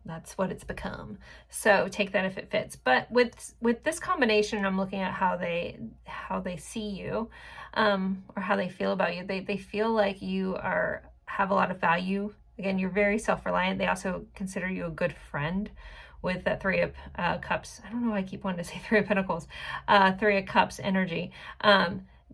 That's what it's become. So take that if it fits. But with this combination, I'm looking at how they see you, or how they feel about you. They feel like you have a lot of value. Again, you're very self-reliant. They also consider you a good friend with that Three of Cups. I don't know why I keep wanting to say Three of Pentacles. Three of Cups energy.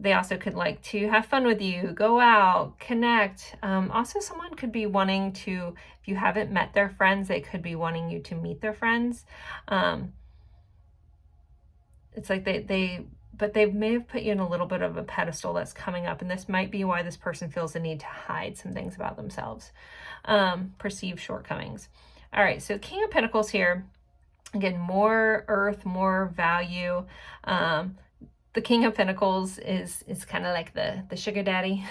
They also could like to have fun with you, go out, connect. Also, someone could be wanting to, if you haven't met their friends, they could be wanting you to meet their friends. It's like but they may have put you in a little bit of a pedestal that's coming up, and this might be why this person feels the need to hide some things about themselves, perceived shortcomings. All right, so King of Pentacles here. Again, more earth, more value. The King of Pentacles is kind of like the sugar daddy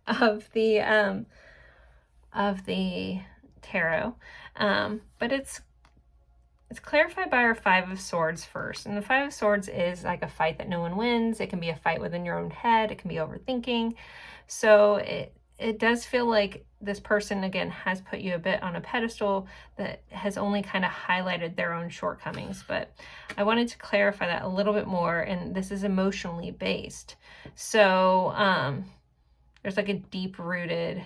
of the tarot, but it's clarified by our Five of Swords first, and the Five of Swords is like a fight that no one wins. It can be a fight within your own head. It can be overthinking. So it does feel like this person, again, has put you a bit on a pedestal that has only kind of highlighted their own shortcomings. But I wanted to clarify that a little bit more, and this is emotionally based. So there's like a deep-rooted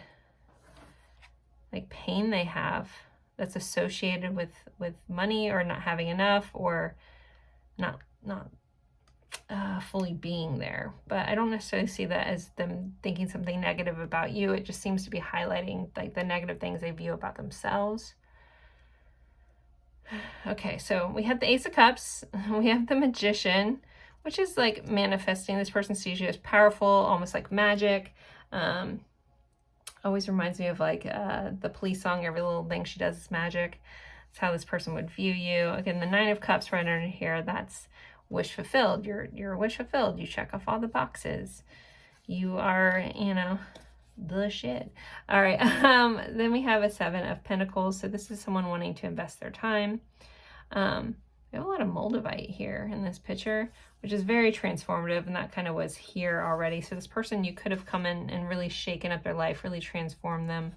like pain they have that's associated with money, or not having enough, or not fully being there. But I don't necessarily see that as them thinking something negative about you. It just seems to be highlighting like the negative things they view about themselves. Okay, so we have the Ace of Cups, we have the Magician, which is like manifesting. This person sees you as powerful, almost like magic. Always reminds me of like the Police song, every little thing she does is magic. That's how this person would view you. Again, the Nine of Cups right under here, that's wish fulfilled. You're wish fulfilled. You check off all the boxes. You are, the shit. All right. Then we have a Seven of Pentacles. So this is someone wanting to invest their time. We have a lot of Moldavite here in this picture, which is very transformative, and that kind of was here already. So this person, you could have come in and really shaken up their life, really transformed them.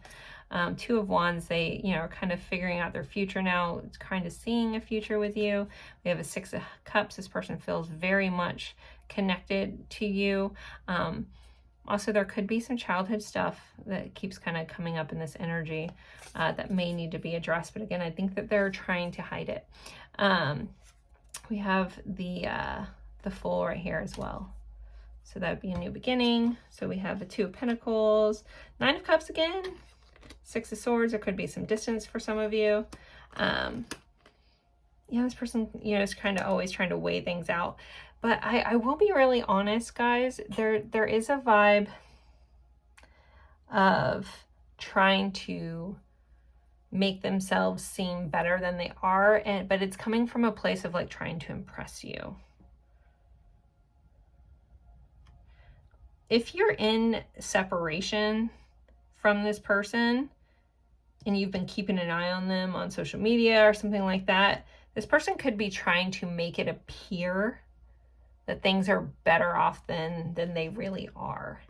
Two of Wands, they, are kind of figuring out their future now. It's kind of seeing a future with you. We have a Six of Cups. This person feels very much connected to you. Also, there could be some childhood stuff that keeps kind of coming up in this energy that may need to be addressed. But again, I think that they're trying to hide it. We have the Fool right here as well. So that would be a new beginning. So we have the Two of Pentacles, Nine of Cups again, Six of Swords. There could be some distance for some of you. This person, is kind of always trying to weigh things out. But I will be really honest, guys. There is a vibe of trying to make themselves seem better than they are, but it's coming from a place of like trying to impress you. If you're in separation from this person and you've been keeping an eye on them on social media or something like that, this person could be trying to make it appear that things are better off than they really are.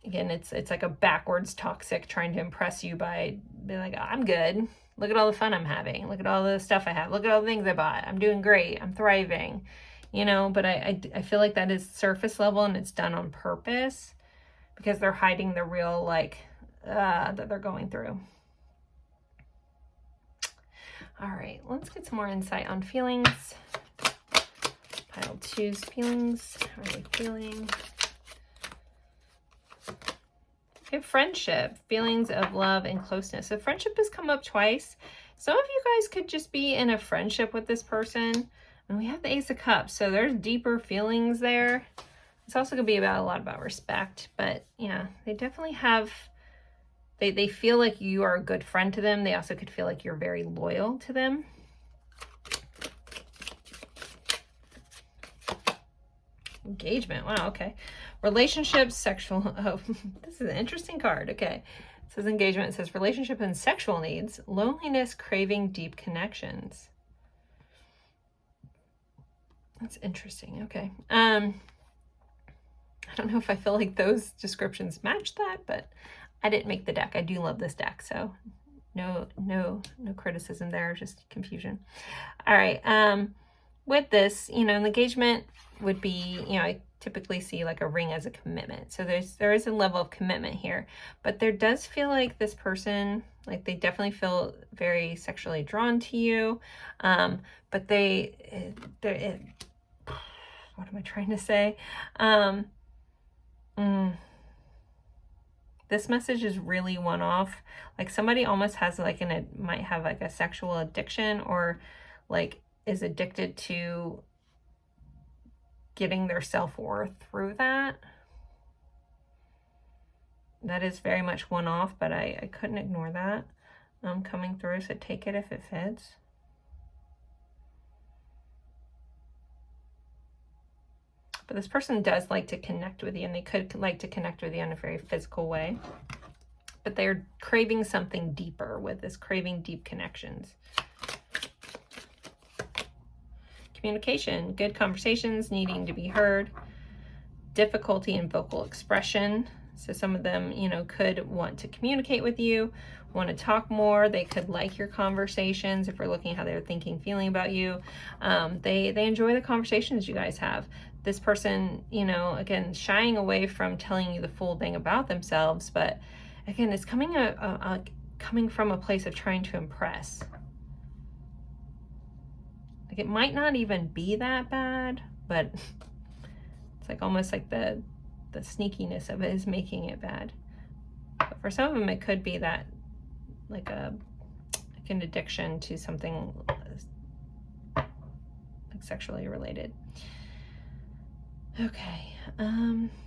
Again, it's like a backwards toxic trying to impress you by being like, I'm good. Look at all the fun I'm having. Look at all the stuff I have. Look at all the things I bought. I'm doing great. I'm thriving. But I feel like that is surface level, and it's done on purpose because they're hiding the real that they're going through. All right, let's get some more insight on feelings. Pile 2's feelings. How are they feeling? Okay, friendship, feelings of love and closeness. So friendship has come up twice. Some of you guys could just be in a friendship with this person. And we have the Ace of Cups, so there's deeper feelings there. It's also going to be a lot about respect. But yeah, they definitely have, they feel like you are a good friend to them. They also could feel like you're very loyal to them. Engagement. Wow, okay. Relationships, sexual. Oh, this is an interesting card. Okay. It says engagement. It says relationship and sexual needs, loneliness, craving deep connections. That's interesting. Okay. I don't know if I feel like those descriptions match that, but I didn't make the deck. I do love this deck, so No criticism there, just confusion. All right. With this, you know, engagement would be, you know, I typically see like a ring as a commitment. So there is a level of commitment here, but there does feel like this person, like they definitely feel very sexually drawn to you. But what am I trying to say? This message is really one-off. Like somebody almost has like might have like a sexual addiction, or like is addicted to getting their self-worth through that. That is very much one-off, but I couldn't ignore that coming through, so take it if it fits. But this person does like to connect with you, and they could like to connect with you in a very physical way. But they're craving something deeper with this, craving deep connections. Communication, good conversations, needing to be heard. Difficulty in vocal expression. So some of them, you know, could want to communicate with you, want to talk more. They could like your conversations if we're looking at how they're thinking, feeling about you. They enjoy the conversations you guys have. This person, you know, again, shying away from telling you the full thing about themselves, but again, it's coming from a place of trying to impress. Like it might not even be that bad, but it's like almost like the sneakiness of it is making it bad. But for some of them, it could be that like an addiction to something like sexually related. Okay,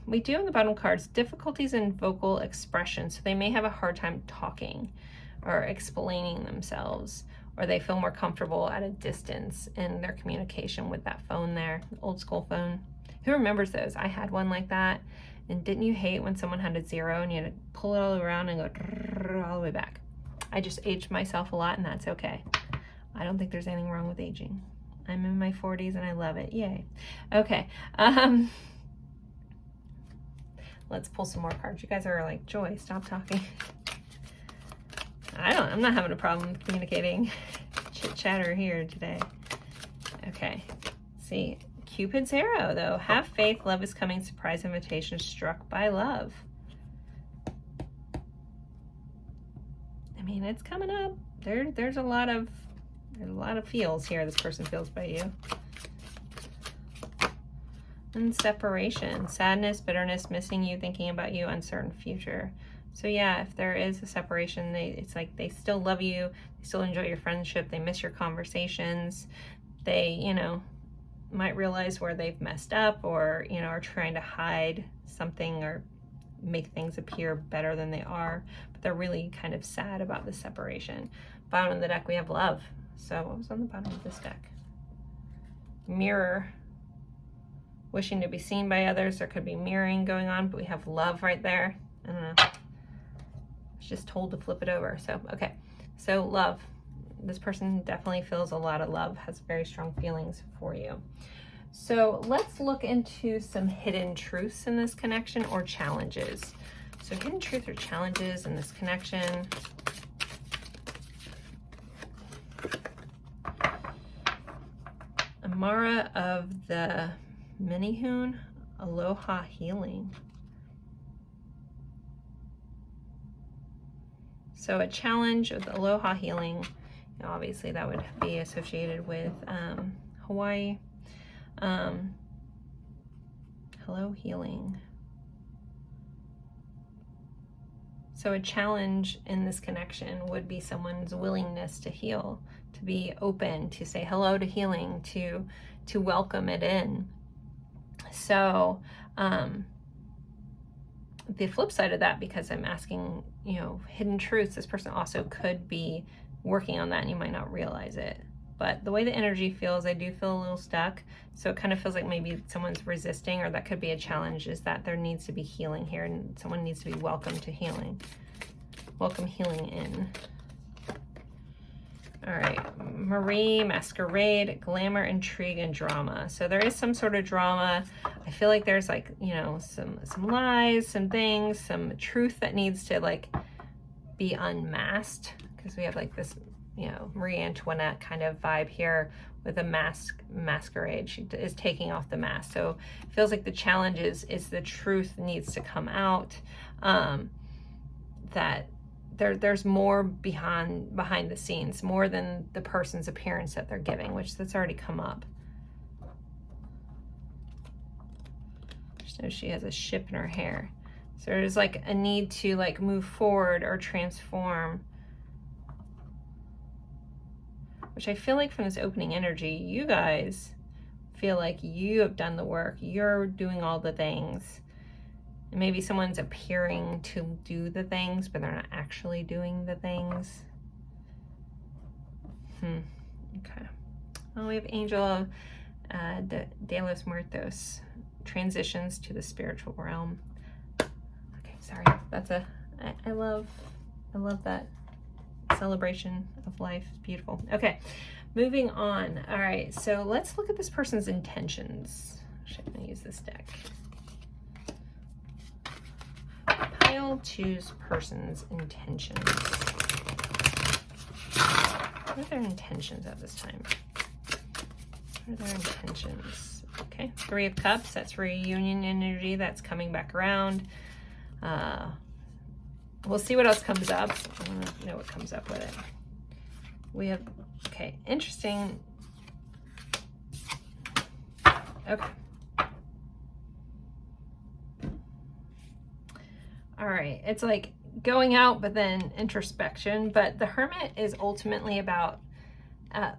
we do on the bottom cards, difficulties in vocal expression. So they may have a hard time talking or explaining themselves, or they feel more comfortable at a distance in their communication with that phone there, old school phone. Who remembers those? I had one like that. And didn't you hate when someone had a 0 and you had to pull it all around and go all the way back? I just aged myself a lot, and that's okay. I don't think there's anything wrong with aging. I'm in my 40s and I love it. Yay. Okay. Let's pull some more cards. You guys are like, Joy, stop talking. I'm not having a problem communicating. Chit chatter here today. Okay. See, Cupid's arrow though. Have faith, love is coming, surprise invitation, struck by love. I mean, it's coming up. There's a lot of feels here this person feels by you. And separation, sadness, bitterness, missing you, thinking about you, uncertain future. So yeah, if there is a separation, it's like they still love you, they still enjoy your friendship, they miss your conversations, they, you know, might realize where they've messed up, or, you know, are trying to hide something or make things appear better than they are, but they're really kind of sad about the separation. Bottom of the deck, we have love. So what was on the bottom of this deck? Mirror. Wishing to be seen by others. There could be mirroring going on, but we have love right there. I don't know. I was just told to flip it over. So, okay. So love. This person definitely feels a lot of love, has very strong feelings for you. So let's look into some hidden truths in this connection, or challenges. So hidden truth or challenges in this connection. Amara of the Minihoon, Aloha Healing. So a challenge with Aloha Healing, obviously that would be associated with Hawaii. Hello Healing. So a challenge in this connection would be someone's willingness to heal, to be open, to say hello to healing, to welcome it in. So the flip side of that, because I'm asking, you know, hidden truths, this person also could be working on that and you might not realize it. But the way the energy feels, I do feel a little stuck. So it kind of feels like maybe someone's resisting, or that could be a challenge, is that there needs to be healing here and someone needs to be welcome to healing. Welcome healing in. All right, Marie, Masquerade, Glamour, Intrigue, and Drama. So there is some sort of drama. I feel like there's like, you know, some lies, some things, some truth that needs to like be unmasked. because we have like this, you know, Marie Antoinette kind of vibe here with a masquerade. She is taking off the mask. So it feels like the challenge is the truth needs to come out, that there's more behind the scenes, more than the person's appearance that they're giving, which that's already come up. Just know she has a ship in her hair. So there's like a need to like move forward or transform, which I feel like from this opening energy, you guys feel like you have done the work. You're doing all the things. And maybe someone's appearing to do the things, but they're not actually doing the things. Okay. Oh, we have Angel of de los Muertos. Transitions to the spiritual realm. Okay, sorry. That's I love that celebration of life. It's beautiful. Okay, moving on. All right, so let's look at this person's intentions. Actually, I'm gonna use this deck. Pile, choose person's intentions. What are their intentions at this time? What are their intentions? Okay, 3 of Cups, that's reunion energy, that's coming back around. We'll see what else comes up. I want to know what comes up with it. We have, okay, interesting. Okay. All right, it's like going out, but then introspection. But the Hermit is ultimately about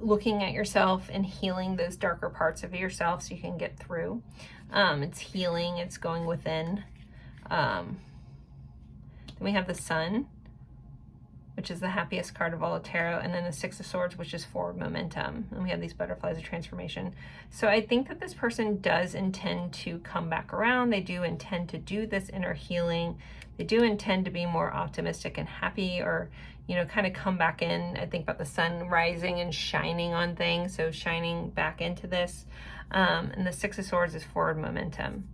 looking at yourself and healing those darker parts of yourself so you can get through. It's healing, it's going within. Then we have the Sun, which is the happiest card of all of tarot, and then the 6 of Swords, which is forward momentum. And we have these butterflies of transformation. So I think that this person does intend to come back around. They do intend to do this inner healing. They do intend to be more optimistic and happy, or, you know, kind of come back in. I think about the sun rising and shining on things, so shining back into this. And the 6 of Swords is forward momentum.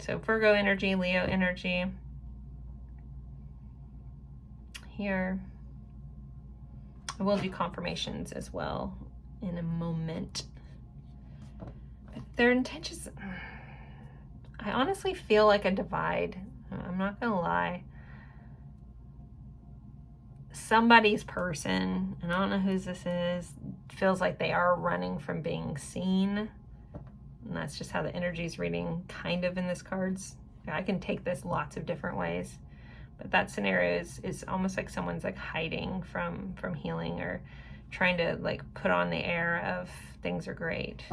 So Virgo energy, Leo energy. Here. I will do confirmations as well in a moment. But their intentions, I honestly feel like a divide. I'm not gonna lie. Somebody's person, and I don't know whose this is, feels like they are running from being seen. And that's just how the energy is reading kind of in this cards. I can take this lots of different ways, but that scenario is almost like someone's like hiding from healing, or trying to like put on the air of things are great.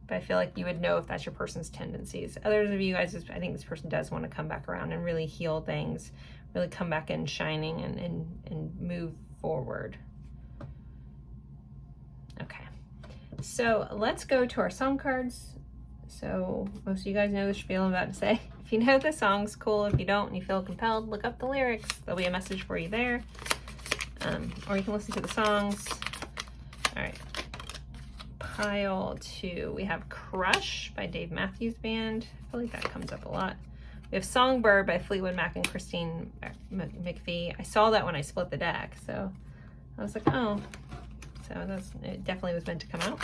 But I feel like you would know if that's your person's tendencies. Others of you guys, I think this person does want to come back around and really heal things, really come back in shining and move forward. Okay. So let's go to our song cards. So most of you guys know the spiel I'm about to say. If you know the song's cool. If you don't and you feel compelled, look up the lyrics. There'll be a message for you there. Or you can listen to the songs. All right. Pile 2. We have Crush by Dave Matthews Band. I feel like that comes up a lot. We have Songbird by Fleetwood Mac and Christine McVie. I saw that when I split the deck, so I was like, oh. So it definitely was meant to come out.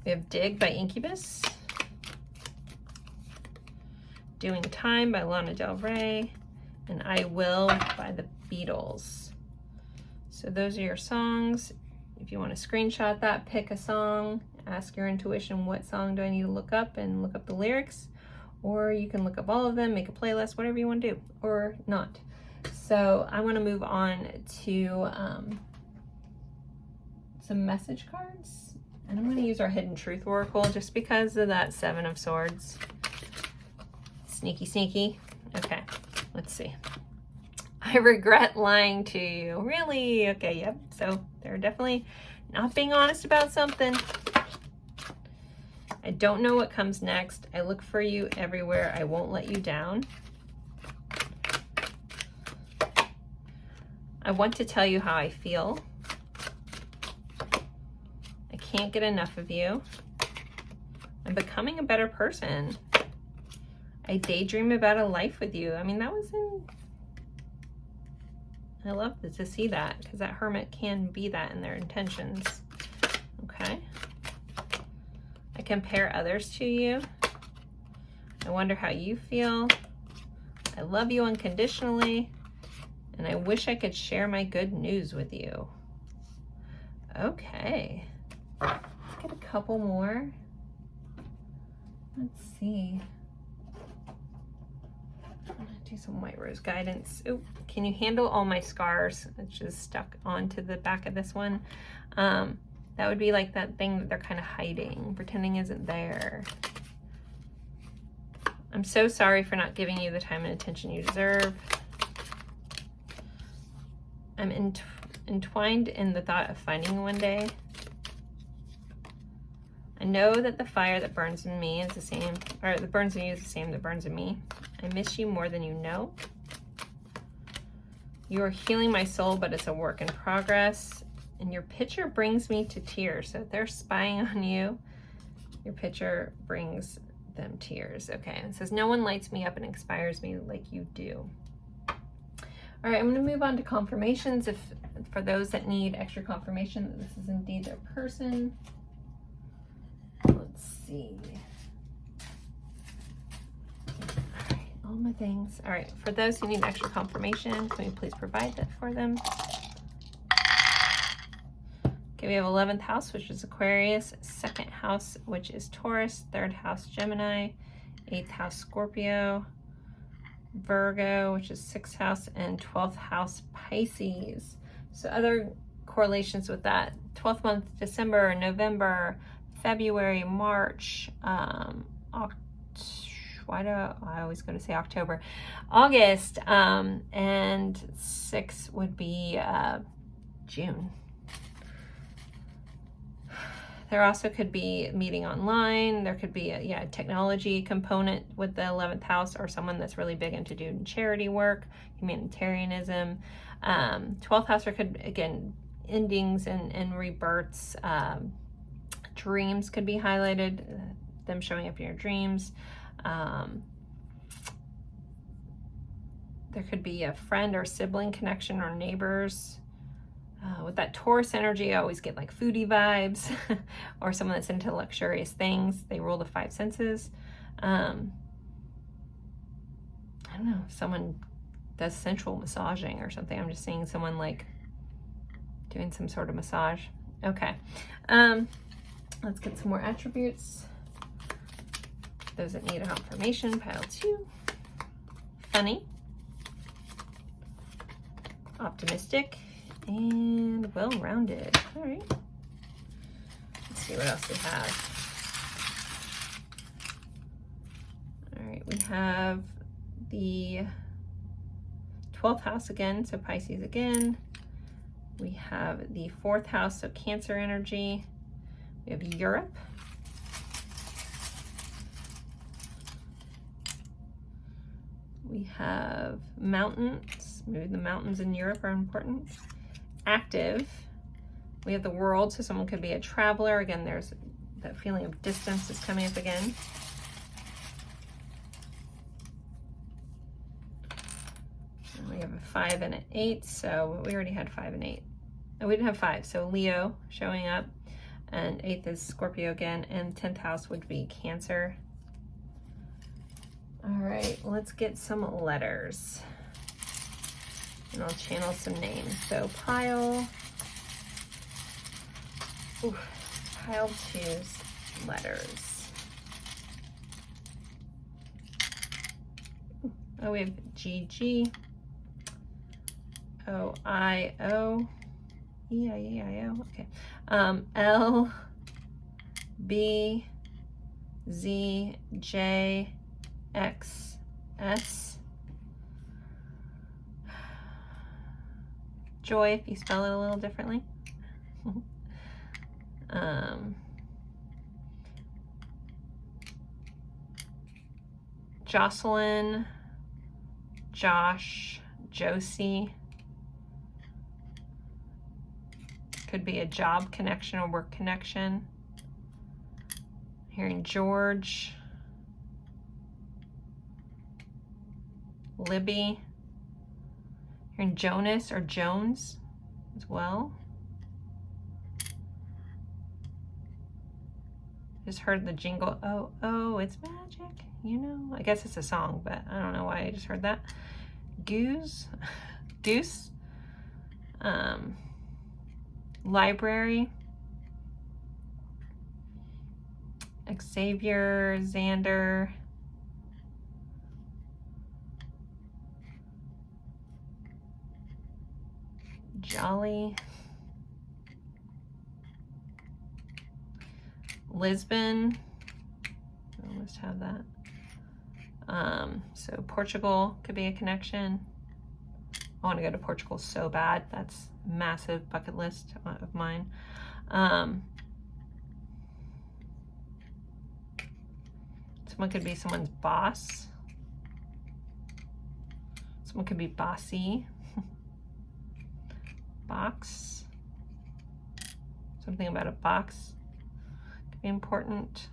We have Dig by Incubus. Doing Time by Lana Del Rey. And I Will by the Beatles. So those are your songs. If you want to screenshot that, pick a song, ask your intuition, what song do I need to look up, and look up the lyrics. Or you can look up all of them, make a playlist, whatever you want to do, or not. So I want to move on to some message cards, and I'm going to use our Hidden Truth Oracle just because of that 7 of Swords. Sneaky, sneaky. Okay, let's see. I regret lying to you. Really? Okay, yep. So they're definitely not being honest about something. I don't know what comes next. I look for you everywhere. I won't let you down. I want to tell you how I feel. I can't get enough of you. I'm becoming a better person. I daydream about a life with you. I mean, that was in... I love to see that, because that hermit can be that in their intentions. Okay. I compare others to you. I wonder how you feel. I love you unconditionally. And I wish I could share my good news with you. Okay. Let's get a couple more. Let's see. I'm gonna do some white rose guidance. Oh, can you handle all my scars? It's just stuck onto the back of this one. That would be like that thing that they're kind of hiding, pretending isn't there. I'm so sorry for not giving you the time and attention you deserve. I'm entwined in the thought of finding you one day. I know that the fire that burns in me is the same, or that burns in you is the same that burns in me. I miss you more than you know. You are healing my soul, but it's a work in progress. And your picture brings me to tears. So if they're spying on you, your picture brings them tears. Okay, it says, no one lights me up and inspires me like you do. All right, I'm gonna move on to confirmations. For those that need extra confirmation that this is indeed their person. Let's see. All right, all my things. All right, for those who need extra confirmation, can we please provide that for them? Okay, we have 11th house, which is Aquarius, 2nd house, which is Taurus, 3rd house, Gemini, 8th house, Scorpio, Virgo, which is 6th house, and 12th house, Pisces. So other correlations with that, 12th month, December, November, February, March, why do I always go to say October, August, and 6 would be June. There also could be meeting online. There could be a technology component with the 11th house, or someone that's really big into doing charity work, humanitarianism. 12th house, or could, again, endings and rebirths. Dreams could be highlighted, them showing up in your dreams. There could be a friend or sibling connection or neighbors. With that Taurus energy, I always get like foodie vibes or someone that's into luxurious things. They rule the 5 senses. I don't know, someone does sensual massaging or something. I'm just seeing someone like doing some sort of massage. Okay. Let's get some more attributes. Those that need a confirmation, pile 2. Funny. Optimistic. And well-rounded. All right. Let's see what else we have. All right, we have the 12th house again, so Pisces again. We have the 4th house, so Cancer energy. We have Europe. We have mountains. Maybe the mountains in Europe are important. Active. We have the world, so someone could be a traveler. Again, there's that feeling of distance is coming up again. And we have a 5 and an 8, so we already had 5 and 8. Oh, we didn't have 5, so Leo showing up, and 8th is Scorpio again, and 10th house would be Cancer. All right, let's get some letters. And I'll channel some names. So pile 2's letters. Oh, we have GG, OIO, EIEIO, okay. L, B, Z, J, X, S. Joy, if you spell it a little differently. Jocelyn, Josh, Josie. Could be a job connection or work connection. Hearing George. Libby. You're in Jonas or Jones as well. Just heard the jingle. Oh, oh, it's magic. You know, I guess it's a song, but I don't know why I just heard that. Goose, Deuce, Library, Xavier, Xander, Jolly, Lisbon, I almost have that. So Portugal could be a connection. I want to go to Portugal so bad. That's a massive bucket list of mine. Someone could be someone's boss. Someone could be bossy. Box. Something about a box could be important.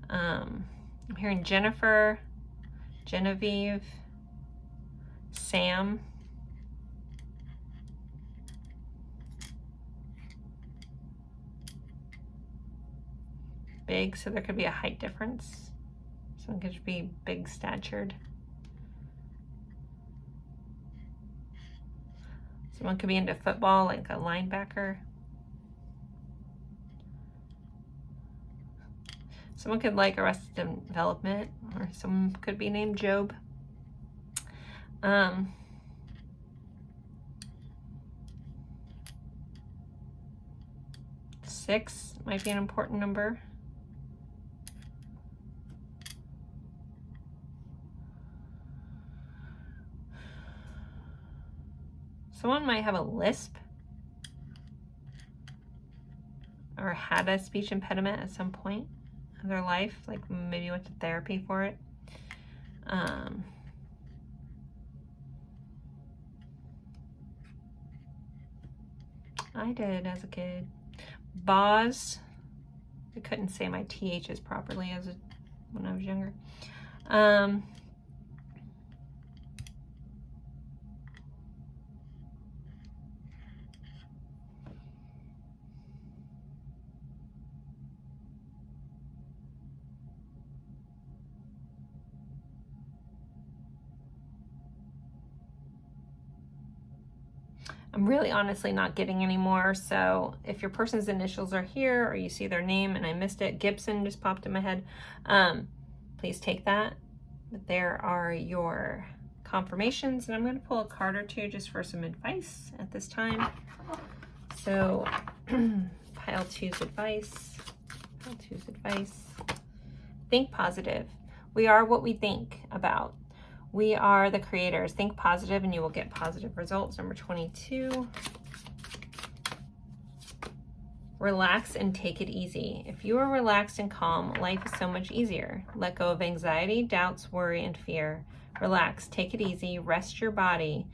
I'm hearing Jennifer, Genevieve, Sam, big, so there could be a height difference. Someone could be big statured. Someone could be into football, like a linebacker. Someone could like Arrested Development, or someone could be named Job. 6 might be an important number. Someone might have a lisp or had a speech impediment at some point in their life, like maybe went to therapy for it. I did as a kid. Boz. I couldn't say my THs properly when I was younger. I'm really honestly not getting any more, so if your person's initials are here or you see their name and I missed it, Gibson just popped in my head, please take that. But there are your confirmations, and I'm going to pull a card or two just for some advice at this time. So pile 2's advice, pile 2's advice. Think positive. We are what we think about. We are the creators. Think positive and you will get positive results. Number 22. Relax and take it easy. If you are relaxed and calm, life is so much easier. Let go of anxiety, doubts, worry, and fear. Relax, take it easy, rest your body,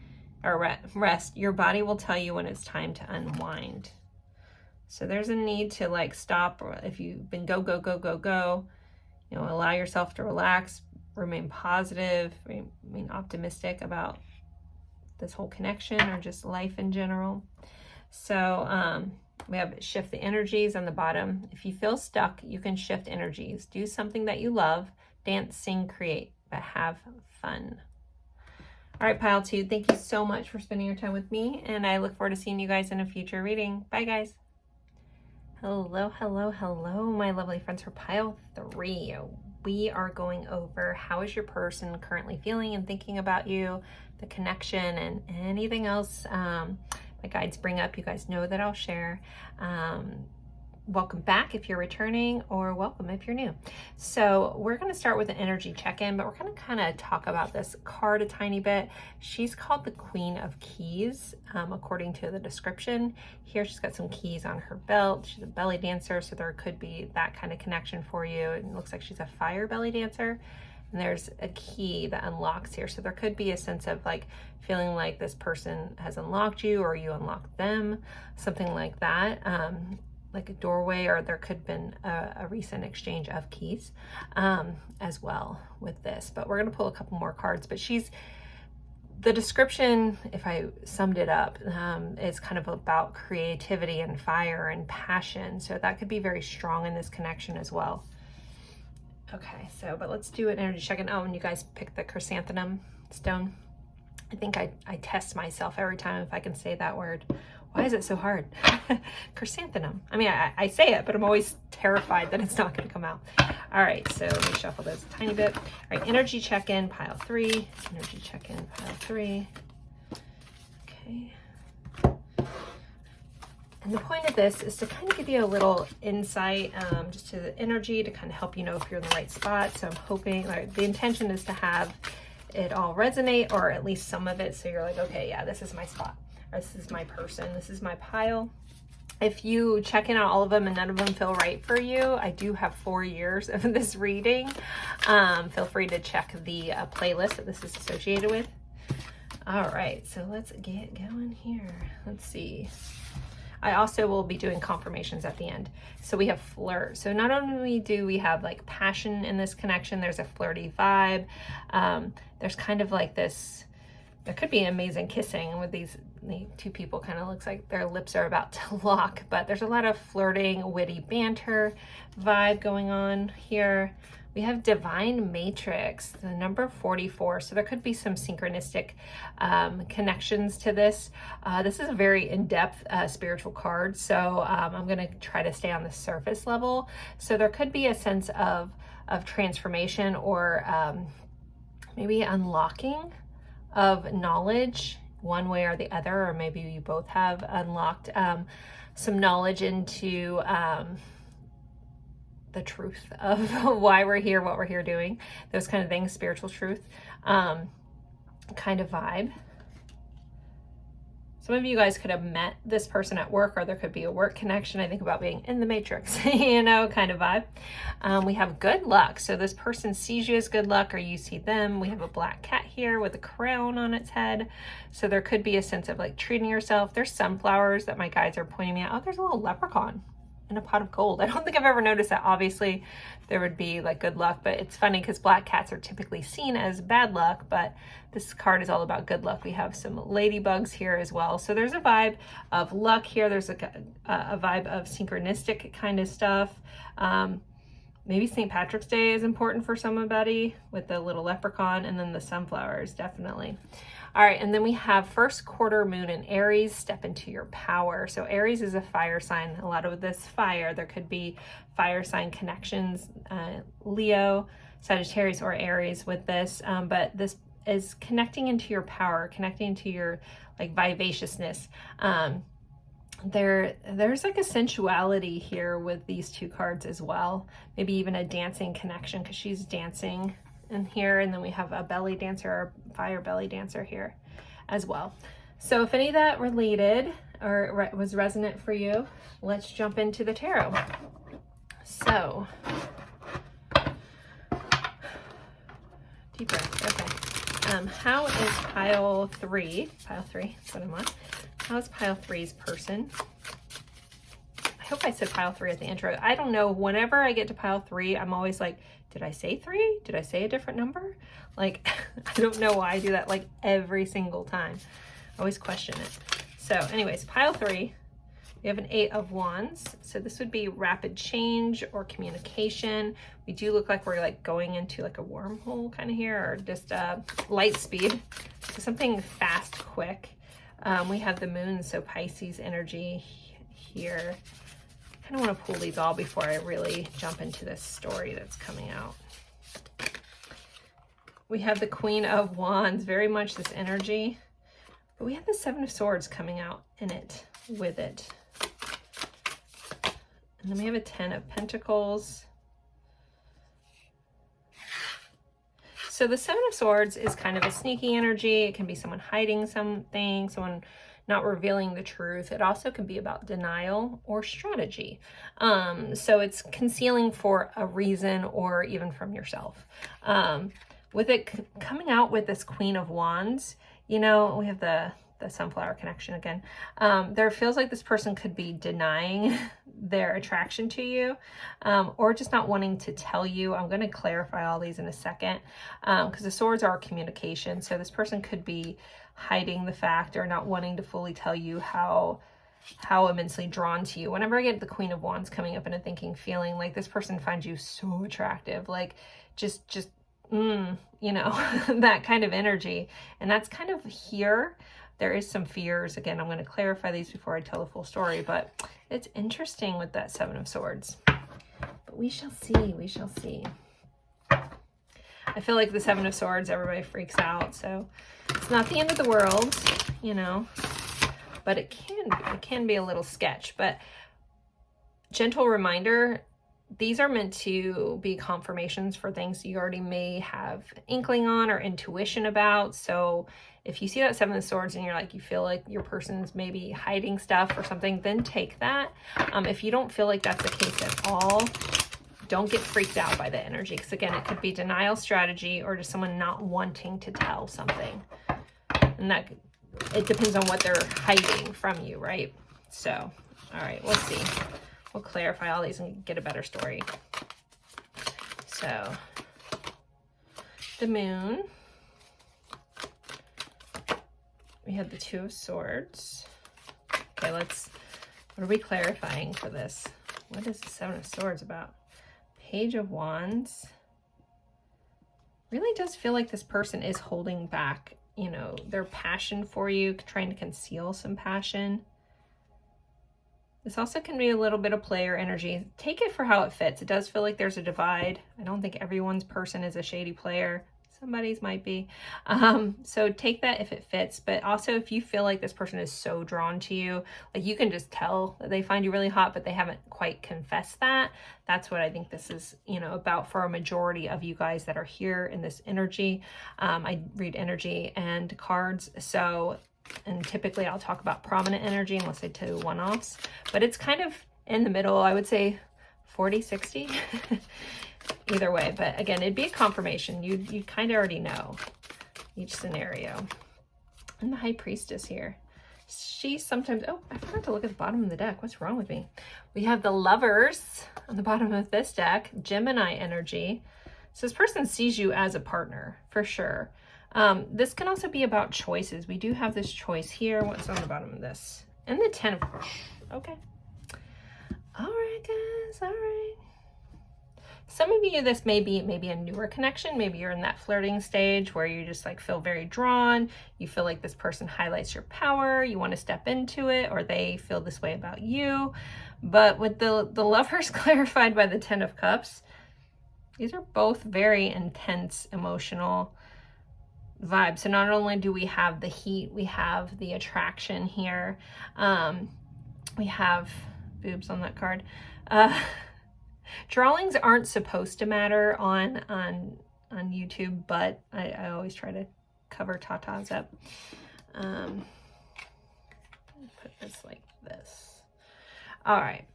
or rest. Your body will tell you when it's time to unwind. So there's a need to like stop, or if you've been go, you know, allow yourself to relax, remain positive, remain optimistic about this whole connection or just life in general. So we have shift the energies on the bottom. If you feel stuck, you can shift energies. Do something that you love, dance, sing, create, but have fun. All right, pile 2, thank you so much for spending your time with me, and I look forward to seeing you guys in a future reading. Bye, guys. Hello, hello, hello, my lovely friends for pile 3. We are going over how is your person currently feeling and thinking about you, the connection, and anything else my guides bring up. You guys know that I'll share. Welcome back if you're returning, or welcome if you're new. So we're going to start with an energy check-in, but we're going to kind of talk about this card a tiny bit. She's called the Queen of Keys, according to the description. Here she's got some keys on her belt. She's a belly dancer, so there could be that kind of connection for you. It looks like she's a fire belly dancer. And there's a key that unlocks here. So there could be a sense of like feeling like this person has unlocked you or you unlocked them, something like that. Like a doorway, or there could have been a recent exchange of keys as well with this. But we're going to pull a couple more cards. But she's the description, if I summed it up, is kind of about creativity and fire and passion. So that could be very strong in this connection as well. Okay, so, but let's do an energy check-in. Oh, and you guys picked the chrysanthemum stone. I think I test myself every time if I can say that word. Why is it so hard? Chrysanthemum. I mean, I say it, but I'm always terrified that it's not going to come out. All right, so let me shuffle those a tiny bit. All right, energy check-in, pile 3. Energy check-in, pile 3. Okay. And the point of this is to kind of give you a little insight just to the energy to kind of help you know if you're in the right spot. So I'm hoping, like, the intention is to have it all resonate, or at least some of it, so you're like, okay, yeah, this is my spot. Or this is my person, this is my pile. If you check in on all of them and none of them feel right for you, I do have 4 years of this reading. Feel free to check the playlist that this is associated with. All right, so let's get going here. Let's see. I also will be doing confirmations at the end. So we have flirt. So not only do we have like passion in this connection, there's a flirty vibe. There's kind of like this, there could be amazing kissing with these two people. Kind of looks like their lips are about to lock, but there's a lot of flirting, witty banter vibe going on here. We have divine matrix, the number 44. So there could be some synchronistic connections to this. This is a very in-depth spiritual card. So I'm going to try to stay on the surface level. So there could be a sense of transformation, or maybe unlocking of knowledge one way or the other, or maybe you both have unlocked some knowledge into the truth of why we're here, what we're here doing, those kind of things, spiritual truth kind of vibe. Some of you guys could have met this person at work, or there could be a work connection. I think about being in the matrix, you know, kind of vibe. We have good luck. So this person sees you as good luck, or you see them. We have a black cat here with a crown on its head. So there could be a sense of like treating yourself. There's sunflowers that my guides are pointing me out. Oh, there's a little leprechaun in a pot of gold. I don't think I've ever noticed that. Obviously there would be like good luck, but it's funny because black cats are typically seen as bad luck, but this card is all about good luck. We have some ladybugs here as well. So there's a vibe of luck here. There's a vibe of synchronistic kind of stuff. Maybe St. Patrick's Day is important for somebody with the little leprechaun, and then the sunflowers, definitely. All right, and then we have first quarter moon in Aries, step into your power. So Aries is a fire sign. A lot of this fire, there could be fire sign connections, Leo, Sagittarius, or Aries with this, but this is connecting into your power, connecting to your like vivaciousness. There's like a sensuality here with these two cards as well. Maybe even a dancing connection, because she's dancing in here, and then we have a belly dancer or fire belly dancer here as well. So if any of that related or was resonant for you, let's jump into the tarot. So deep breath. Okay. How is pile 3? Pile 3, that's what I'm on. How's pile 3's person? I hope I said pile 3 at the intro. I don't know. Whenever I get to pile 3, I'm always like, did I say 3? Did I say a different number? Like, I don't know why I do that like every single time. I always question it. So anyways, pile 3, we have an 8 of Wands. So this would be rapid change or communication. We do look like we're like going into like a wormhole kind of here, or just light speed. So something fast, quick. We have the moon, so Pisces energy here. I kind of want to pull these all before I really jump into this story that's coming out. We have the Queen of Wands, very much this energy, but we have the 7 of Swords coming out in it, with it. And then we have a 10 of Pentacles. So the 7 of Swords is kind of a sneaky energy. It can be someone hiding something, someone not revealing the truth. It also can be about denial or strategy. So it's concealing for a reason, or even from yourself. With it coming out with this Queen of Wands, you know, we have the the sunflower connection again. There feels like this person could be denying their attraction to you, or just not wanting to tell you. I'm going to clarify all these in a second, because the swords are communication. So this person could be hiding the fact or not wanting to fully tell you how immensely drawn to you. Whenever I get the Queen of Wands coming up in a thinking feeling, like this person finds you so attractive, like just you know, that kind of energy. And that's kind of here. There is some fears. Again, I'm going to clarify these before I tell the full story, but it's interesting with that Seven of Swords. But we shall see. We shall see. I feel like the Seven of Swords, everybody freaks out. So it's not the end of the world, you know, but it can be a little sketch. But gentle reminder, these are meant to be confirmations for things you already may have inkling on or intuition about. So if you see that Seven of Swords and you're like, you feel like your person's maybe hiding stuff or something, then take that. If you don't feel like that's the case at all, don't get freaked out by the energy. Because again, it could be denial strategy or just someone not wanting to tell something. And that, it depends on what they're hiding from you, right? So, all right, we'll see. We'll clarify all these and get a better story. So, the Moon. We had the Two of Swords. Okay, what are we clarifying for this? What is the Seven of Swords about? Page of Wands. Really does feel like this person is holding back, you know, their passion for you, trying to conceal some passion. This also can be a little bit of player energy. Take it for how it fits. It does feel like there's a divide. I don't think everyone's person is a shady player. Somebody's might be. So take that if it fits. But also if you feel like this person is so drawn to you, like you can just tell that they find you really hot, but they haven't quite confessed that. That's what I think this is, you know, about for a majority of you guys that are here in this energy. I read energy and cards. So, and typically I'll talk about prominent energy unless I do one-offs, but it's kind of in the middle. I would say 40-60 either way. But again, it'd be a confirmation. You kind of already know each scenario. And the High Priestess here. She sometimes, oh, I forgot to look at the bottom of the deck. What's wrong with me? We have the Lovers on the bottom of this deck, Gemini energy. So this person sees you as a partner for sure. This can also be about choices. We do have this choice here. What's on the bottom of this? And the 10 of, okay. All right, guys, all right. Some of you, this may be maybe a newer connection. Maybe you're in that flirting stage where you just like feel very drawn. You feel like this person highlights your power. You want to step into it, or they feel this way about you. But with the Lovers clarified by the 10 of Cups, these are both very intense, emotional vibes. So not only do we have the heat, we have the attraction here. We have boobs on that card. Drawings aren't supposed to matter on YouTube, but I always try to cover tatas up. Put this like this. All right.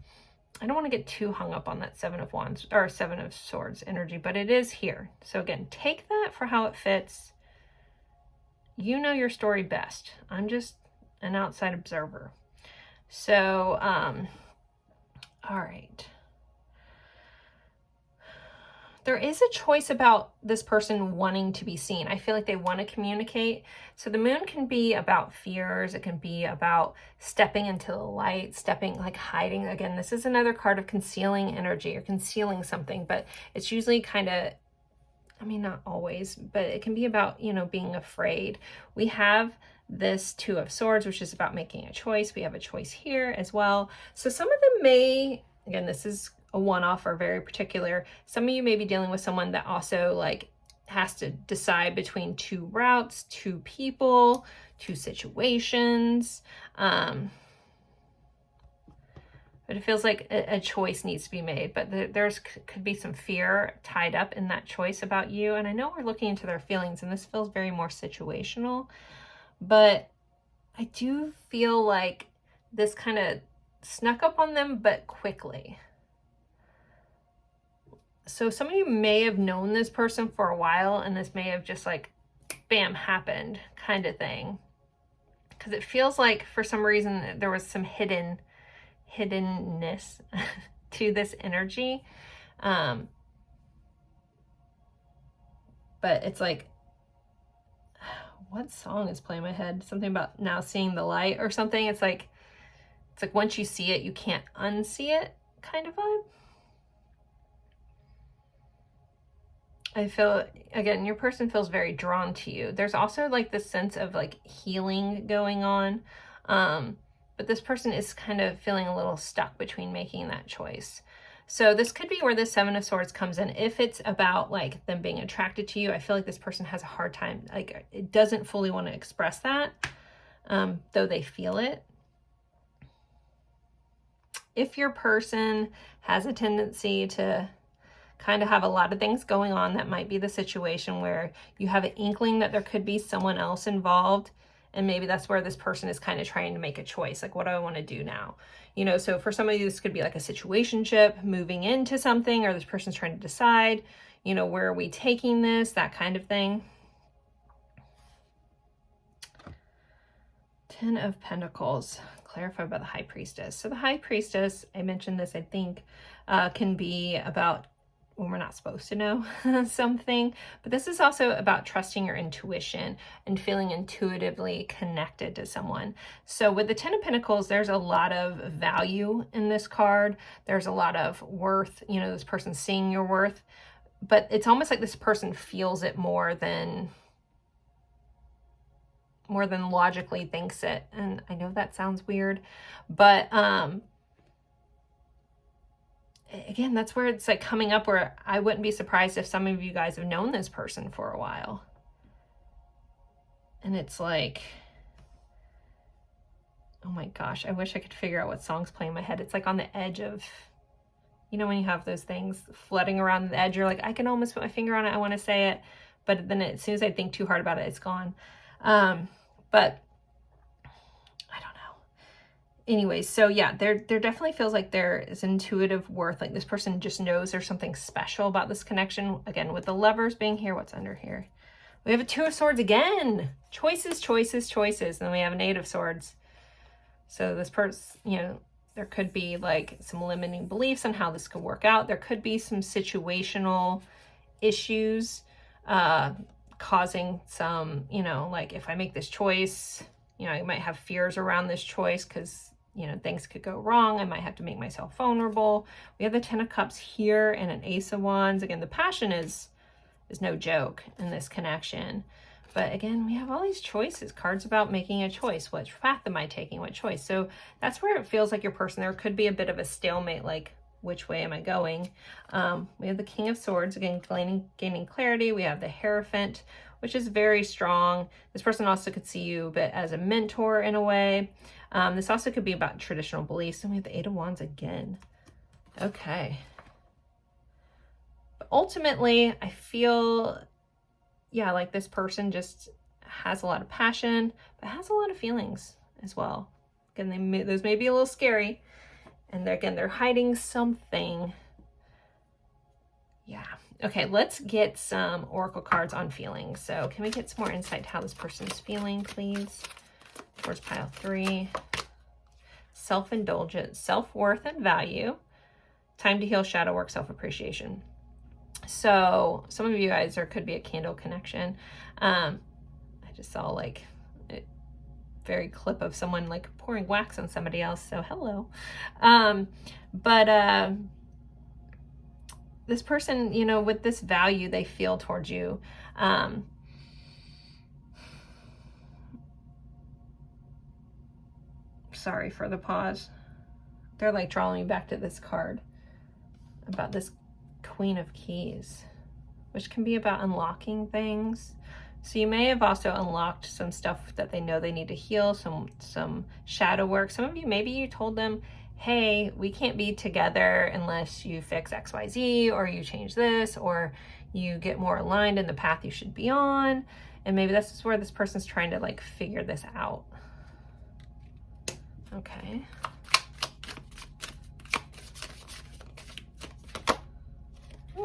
I don't want to get too hung up on that Seven of Wands or Seven of Swords energy, but it is here. So again, take that for how it fits. You know your story best. I'm just an outside observer. So, all right. There is a choice about this person wanting to be seen. I feel like they want to communicate. So the Moon can be about fears. It can be about stepping into the light, stepping, like hiding. Again, this is another card of concealing energy or concealing something, but it's usually kind of, I mean, not always, but it can be about, you know, being afraid. We have this Two of Swords, which is about making a choice. We have a choice here as well. So some of them may, again, this is a one-off or very particular. Some of you may be dealing with someone that also like has to decide between two routes, two people, two situations. But it feels like a choice needs to be made, but there's could be some fear tied up in that choice about you. And I know we're looking into their feelings, and this feels very more situational, but I do feel like this kind of snuck up on them, but quickly. So some of you may have known this person for a while, and this may have just like, bam, happened kind of thing. because it feels like for some reason there was some hiddenness to this energy. But it's like, what song is playing in my head? Something about now seeing the light or something. It's like once you see it, you can't unsee it kind of vibe. I feel, again, your person feels very drawn to you. There's also like this sense of like healing going on. But this person is kind of feeling a little stuck between making that choice. So this could be where the Seven of Swords comes in. If it's about like them being attracted to you, I feel like this person has a hard time, like it doesn't fully want to express that, though they feel it. If your person has a tendency to kind of have a lot of things going on, that might be the situation where you have an inkling that there could be someone else involved. And maybe that's where this person is kind of trying to make a choice. Like, what do I want to do now? You know, so for some of you, this could be like a situationship moving into something, or this person's trying to decide, you know, where are we taking this, that kind of thing. 10 of Pentacles, clarified by the High Priestess. So the High Priestess, I mentioned this, I think, can be about when we're not supposed to know something, but this is also about trusting your intuition and feeling intuitively connected to someone. So with the 10 of Pentacles, there's a lot of value in this card. There's a lot of worth, you know, this person's seeing your worth, but it's almost like this person feels it more than logically thinks it. And I know that sounds weird, but again, that's where it's like coming up, where I wouldn't be surprised if some of you guys have known this person for a while. And it's like, oh my gosh, I wish I could figure out what song's playing in my head. It's like on the edge of, you know, when you have those things flooding around the edge, you're like, I can almost put my finger on it, I want to say it, but then as soon as I think too hard about it, it's gone. But I don't know. Anyways, so yeah, there definitely feels like there is intuitive worth. Like this person just knows there's something special about this connection. Again, with the Lovers being here, what's under here? We have a Two of Swords again. Choices, choices, choices. And then we have an Eight of Swords. So this person, you know, there could be like some limiting beliefs on how this could work out. There could be some situational issues causing some, you know, like if I make this choice, you know, I might have fears around this choice because, you know, things could go wrong. I might have to make myself vulnerable. We have the 10 of Cups here and an Ace of Wands. Again, the passion is no joke in this connection. But again, we have all these choices, cards about making a choice. Which path am I taking? What choice? So that's where it feels like your person, there could be a bit of a stalemate, like which way am I going? We have the King of Swords, again, gaining clarity. We have the Hierophant, which is very strong. This person also could see you but as a mentor in a way. This also could be about traditional beliefs. And we have the Eight of Wands again. Okay. But ultimately, I feel, yeah, like this person just has a lot of passion, but has a lot of feelings as well. Again, those may be a little scary. And again, they're hiding something. Yeah. Okay, let's get some oracle cards on feelings. So can we get some more insight to how this person's feeling, please? Towards pile 3. Self-indulgence, self-worth and value. Time to heal, shadow work, self-appreciation. So some of you guys, there could be a candle connection. I just saw like a very clip of someone like pouring wax on somebody else. So hello. This person, you know, with this value they feel towards you, sorry for the pause. They're like drawing me back to this card about this Queen of Keys, which can be about unlocking things. So you may have also unlocked some stuff that they know they need to heal, some shadow work. Some of you, maybe you told them, hey, we can't be together unless you fix XYZ, or you change this, or you get more aligned in the path you should be on. And maybe this is where this person's trying to like figure this out. Okay.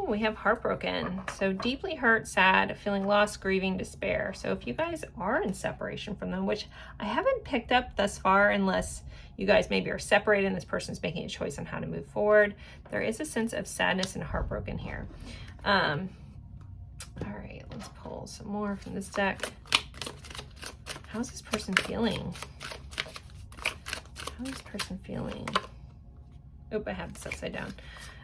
we have heartbroken. So deeply hurt, sad, feeling lost, grieving, despair. So if you guys are in separation from them, which I haven't picked up thus far, unless you guys maybe are separated and this person's making a choice on how to move forward, there is a sense of sadness and heartbroken here. All right, let's pull some more from this deck. How's this person feeling? How is this person feeling? Oh, I have this upside down.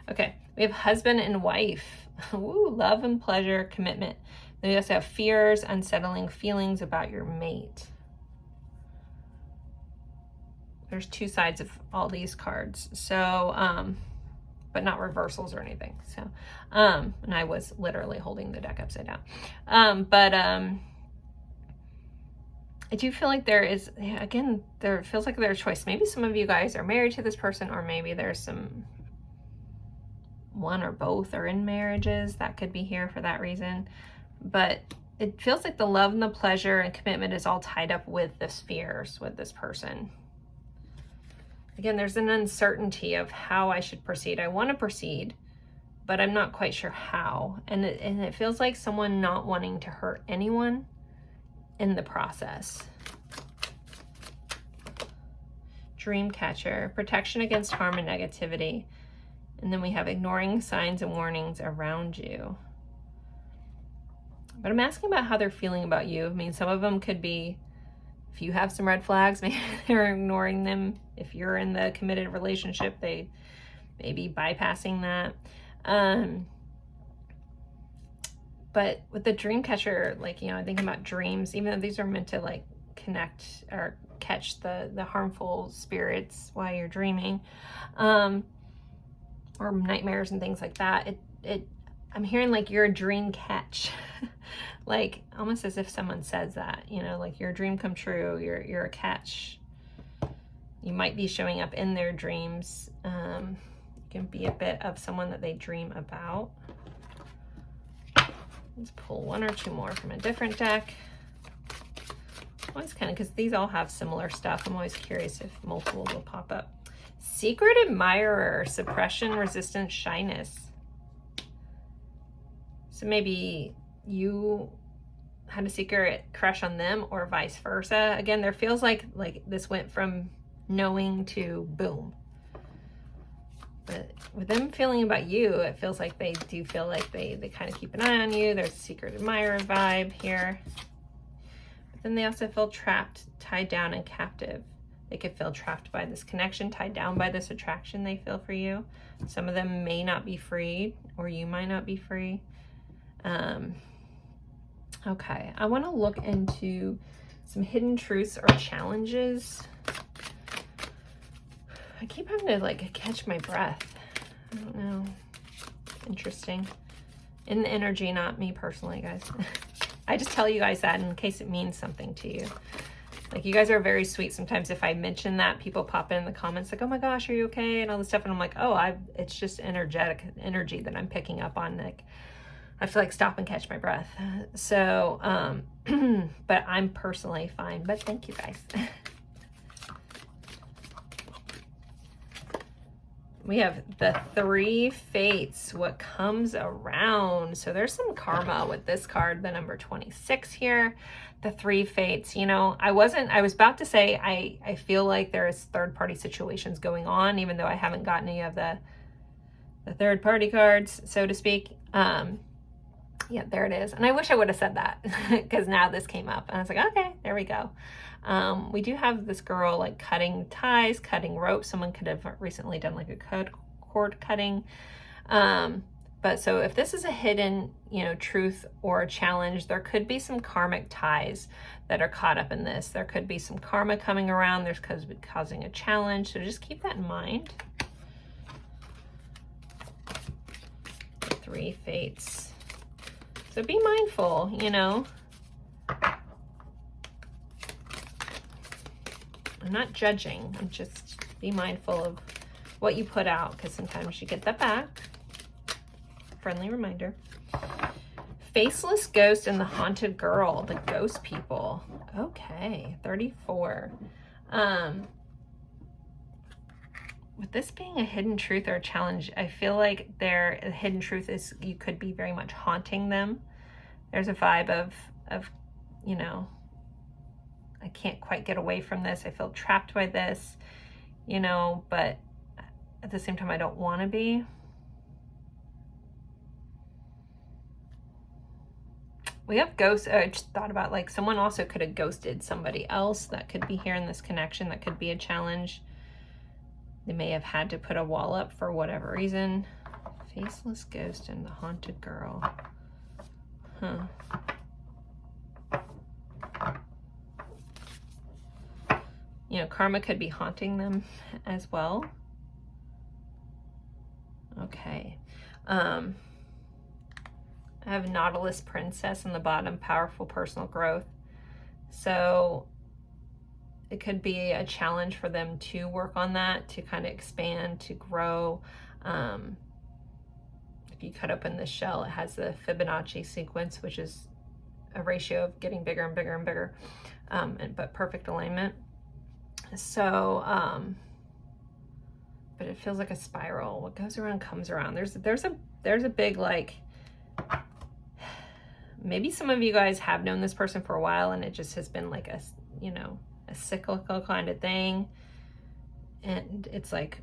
Okay, we have husband and wife. Ooh, love and pleasure, commitment. Then we also have fears, unsettling feelings about your mate. There's two sides of all these cards. So, but not reversals or anything. So, and I was literally holding the deck upside down. I do feel like there is, again, there feels like there's a choice. Maybe some of you guys are married to this person, or maybe there's some, one or both are in marriages. That could be here for that reason. But it feels like the love and the pleasure and commitment is all tied up with the fears with this person. Again, there's an uncertainty of how I should proceed. I want to proceed, but I'm not quite sure how. And it feels like someone not wanting to hurt anyone in the process. Dream catcher, protection against harm and negativity. And then we have ignoring signs and warnings around you. But I'm asking about how they're feeling about you. I mean, some of them could be, if you have some red flags, maybe they're ignoring them. If you're in the committed relationship, they may be bypassing that. But with the dream catcher, like, you know, I think about dreams, even though these are meant to like connect or catch the harmful spirits while you're dreaming, or nightmares and things like that. I'm hearing like you're a dream catch, like almost as if someone says that, you know, like your dream come true, you're a catch. You might be showing up in their dreams. You can be a bit of someone that they dream about. Let's pull one or two more from a different deck. Always kind of, because these all have similar stuff. I'm always curious if multiple will pop up. Secret admirer, suppression, resistance, shyness. So maybe you had a secret crush on them or vice versa. Again, there feels like this went from knowing to boom. But with them feeling about you, it feels like they do feel like they kind of keep an eye on you. There's a secret admirer vibe here. But then they also feel trapped, tied down, and captive. They could feel trapped by this connection, tied down by this attraction they feel for you. Some of them may not be free, or you might not be free. Okay, I want to look into some hidden truths or challenges. I keep having to like catch my breath. I don't know. Interesting. In the energy, not me personally, guys. I just tell you guys that in case it means something to you. Like, you guys are very sweet. Sometimes if I mention that, people pop in the comments like, oh my gosh, are you okay? And all this stuff. And I'm like, oh, it's just energy that I'm picking up on. Like, I have to like stop and catch my breath. So, but I'm personally fine. But thank you guys. We have the three fates, what comes around. So there's some karma with this card, the number 26 here, the three fates. You know, I was about to say, I feel like there's third-party situations going on, even though I haven't gotten any of the third-party cards, so to speak. Yeah, there it is. And I wish I would have said that because now this came up and I was like, okay, there we go. We do have this girl like cutting ties, cutting rope. Someone could have recently done like a cord cutting. But so if this is a hidden, you know, truth or a challenge, there could be some karmic ties that are caught up in this. There could be some karma coming around. There's causing a challenge. So just keep that in mind. The three fates. So be mindful, you know. I'm not judging. I'm just be mindful of what you put out, because sometimes you get that back. Friendly reminder. Faceless ghost and the haunted girl, the ghost people. Okay, 34. with this being a hidden truth or a challenge, I feel like their hidden truth is you could be very much haunting them. There's a vibe of, you know, I can't quite get away from this. I feel trapped by this, you know, but at the same time, I don't want to be. We have ghosts. I just thought about, like, someone also could have ghosted somebody else that could be here in this connection. That could be a challenge. They may have had to put a wall up for whatever reason. Faceless ghost and the haunted girl. Huh. You know, karma could be haunting them as well. Okay. I have Nautilus Princess in the bottom, powerful personal growth. So it could be a challenge for them to work on that, to kind of expand, to grow. If you cut open the shell, it has the Fibonacci sequence, which is a ratio of getting bigger and bigger and bigger, but perfect alignment. So, but it feels like a spiral. What goes around comes around. There's a big, like, maybe some of you guys have known this person for a while and it just has been like a, you know, a cyclical kind of thing. And it's like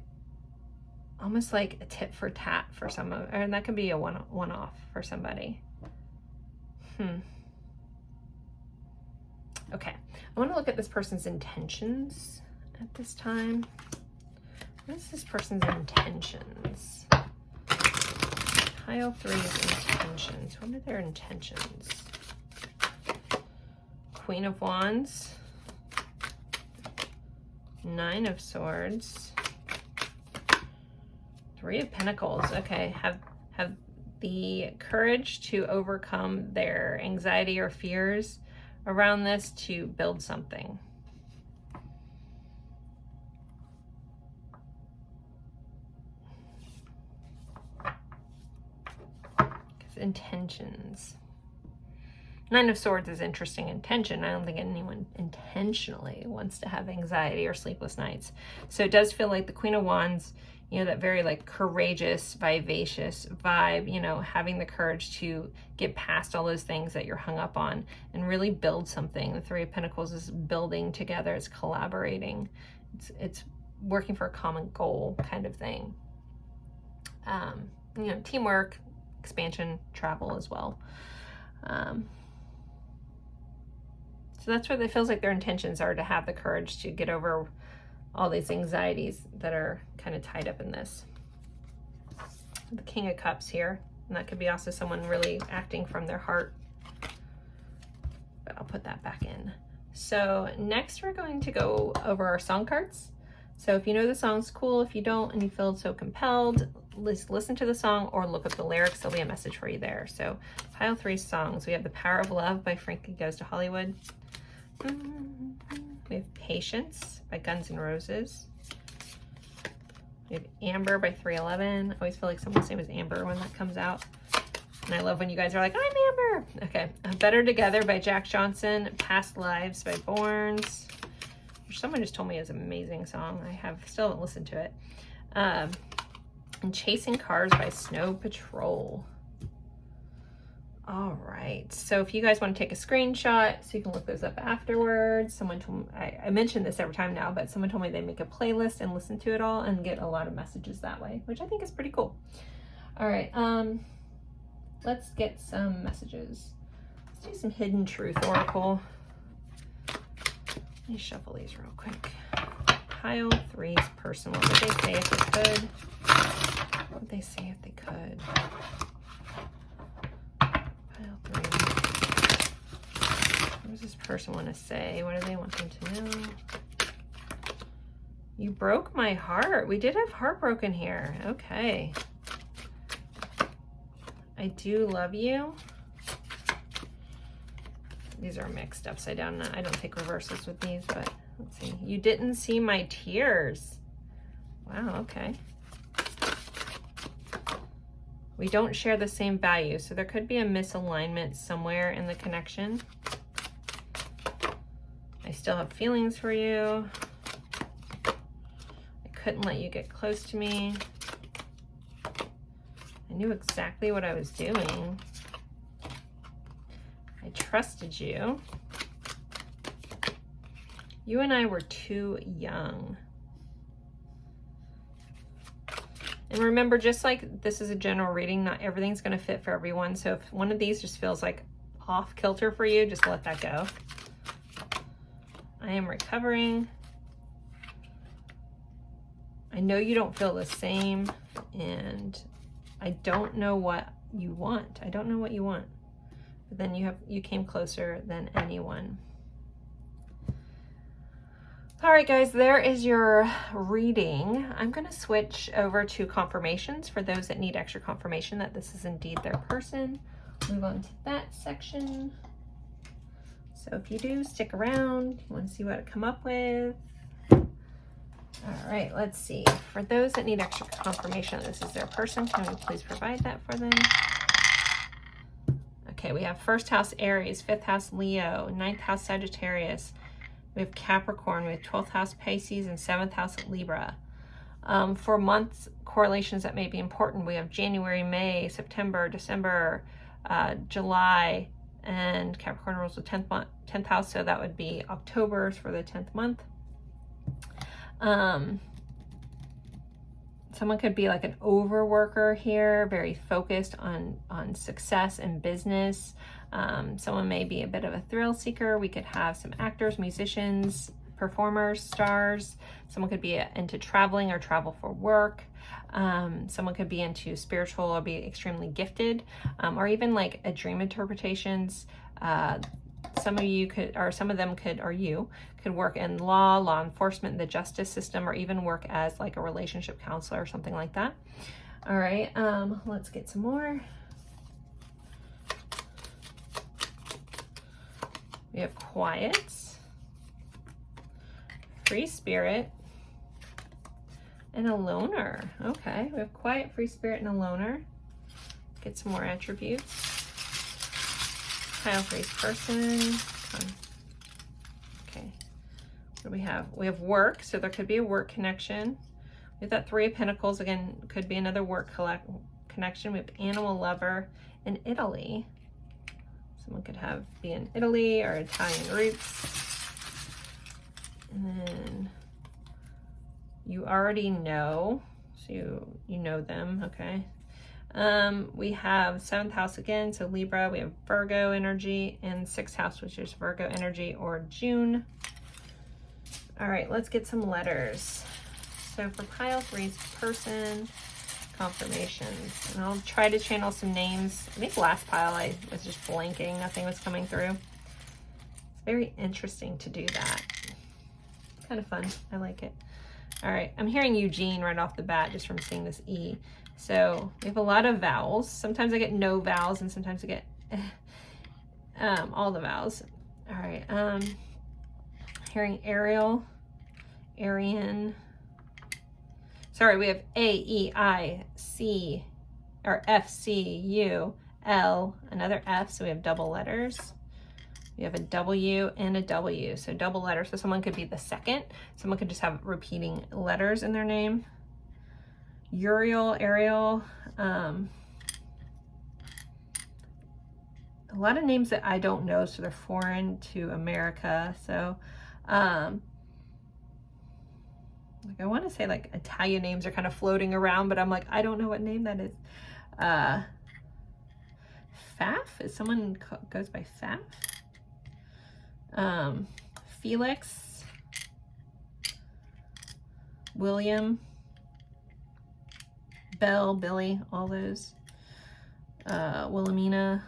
almost like a tit for tat for some of, and that could be a one-off for somebody. Okay, I want to look at this person's intentions at this time. What is this person's intentions? Pile 3's intentions. What are their intentions? Queen of Wands. 9 of Swords. 3 of Pentacles. Okay, have the courage to overcome their anxiety or fears around this to build something. Intentions. 9 of Swords is interesting intention. I don't think anyone intentionally wants to have anxiety or sleepless nights. So it does feel like the Queen of Wands, you know, that very like courageous, vivacious vibe, you know, having the courage to get past all those things that you're hung up on and really build something. The 3 of Pentacles is building together. It's collaborating. It's working for a common goal kind of thing. You know, teamwork, expansion, travel as well. So that's what it feels like their intentions are, to have the courage to get over all these anxieties that are kind of tied up in this. The King of Cups here, and that could be also someone really acting from their heart. But I'll put that back in. So next we're going to go over our song cards. So if you know the song's cool, if you don't and you feel so compelled, listen to the song or look up the lyrics. There'll be a message for you there. So pile 3 songs. We have The Power of Love by Frankie Goes to Hollywood. We have Patience by Guns N' Roses. We have Amber by 311. I always feel like someone's name is Amber when that comes out. And I love when you guys are like, I'm Amber. Okay. Better Together by Jack Johnson. Past Lives by Borns, which someone just told me is an amazing song. I still haven't listened to it. And Chasing Cars by Snow Patrol. All right, so if you guys want to take a screenshot so you can look those up afterwards, someone told me, I mentioned this every time now, but someone told me they make a playlist and listen to it all and get a lot of messages that way, which I think is pretty cool. All right, let's get some messages. Let's do some Hidden Truth Oracle. Let me shuffle these real quick. Pile 3's person. What would they say if they could? What would they say if they could? Pile 3. What does this person want to say? What do they want them to know? You broke my heart. We did have heartbroken here. Okay. I do love you. These are mixed upside down. I don't take reversals with these, but let's see. You didn't see my tears. Wow, okay. We don't share the same value, so there could be a misalignment somewhere in the connection. I still have feelings for you. I couldn't let you get close to me. I knew exactly what I was doing. I trusted you. You and I were too young. And remember, just like this is a general reading, not everything's going to fit for everyone. So if one of these just feels like off kilter for you, just let that go. I am recovering. I know you don't feel the same, and I don't know what you want. I don't know what you want. But then you came closer than anyone. All right, guys, there is your reading. I'm going to switch over to confirmations for those that need extra confirmation that this is indeed their person. Move on to that section. So if you do, stick around. You want to see what I come up with. All right, let's see. For those that need extra confirmation that this is their person, can we please provide that for them? Okay, we have 1st house Aries, 5th house Leo, 9th house Sagittarius. We have Capricorn, we have 12th house Pisces, and 7th house Libra. For months correlations that may be important, we have January, May, September, December, July, and Capricorn rules the 10th house, so that would be October for the 10th month. Someone could be like an overworker here, very focused on success and business. Someone may be a bit of a thrill seeker. We could have some actors, musicians, performers, stars. Someone could be into traveling or travel for work. Someone could be into spiritual or be extremely gifted, or even like a dream interpretations. Some of you could, or some of them could, or you could work in law enforcement, the justice system, or even work as like a relationship counselor or something like that. All right, let's get some more. We have quiet, free spirit, and a loner. Okay, we have quiet, free spirit, and a loner. Get some more attributes. Pile for each person. Okay, what do we have? We have work, so there could be a work connection. We have that 3 of Pentacles, again, could be another work connection. We have animal lover in Italy. Someone could be in Italy or Italian roots. And then you already know, so you know them, okay? We have 7th house again, so Libra. We have Virgo energy, and 6th house, which is Virgo energy or June. All right, let's get some letters. So for pile 3's person, confirmations, and I'll try to channel some names. I think last pile I was just blanking, nothing was coming through. It's very interesting to do that. Kind of fun, I like it. All right, I'm hearing Eugene right off the bat just from seeing this E. So we have a lot of vowels. Sometimes I get no vowels, and sometimes I get all the vowels. All right, hearing Ariel, Arian. Sorry, we have A, E, I, C, or F, C, U, L, another F, so we have double letters. We have a W and a W, so double letters. So someone could be the second. Someone could just have repeating letters in their name. Uriel, Ariel, a lot of names that I don't know, so they're foreign to America. So, like I want to say like Italian names are kind of floating around, but I'm like, I don't know what name that is. Faf? Is someone goes by Faf? Felix, William, Belle, Billy, all those. Wilhelmina.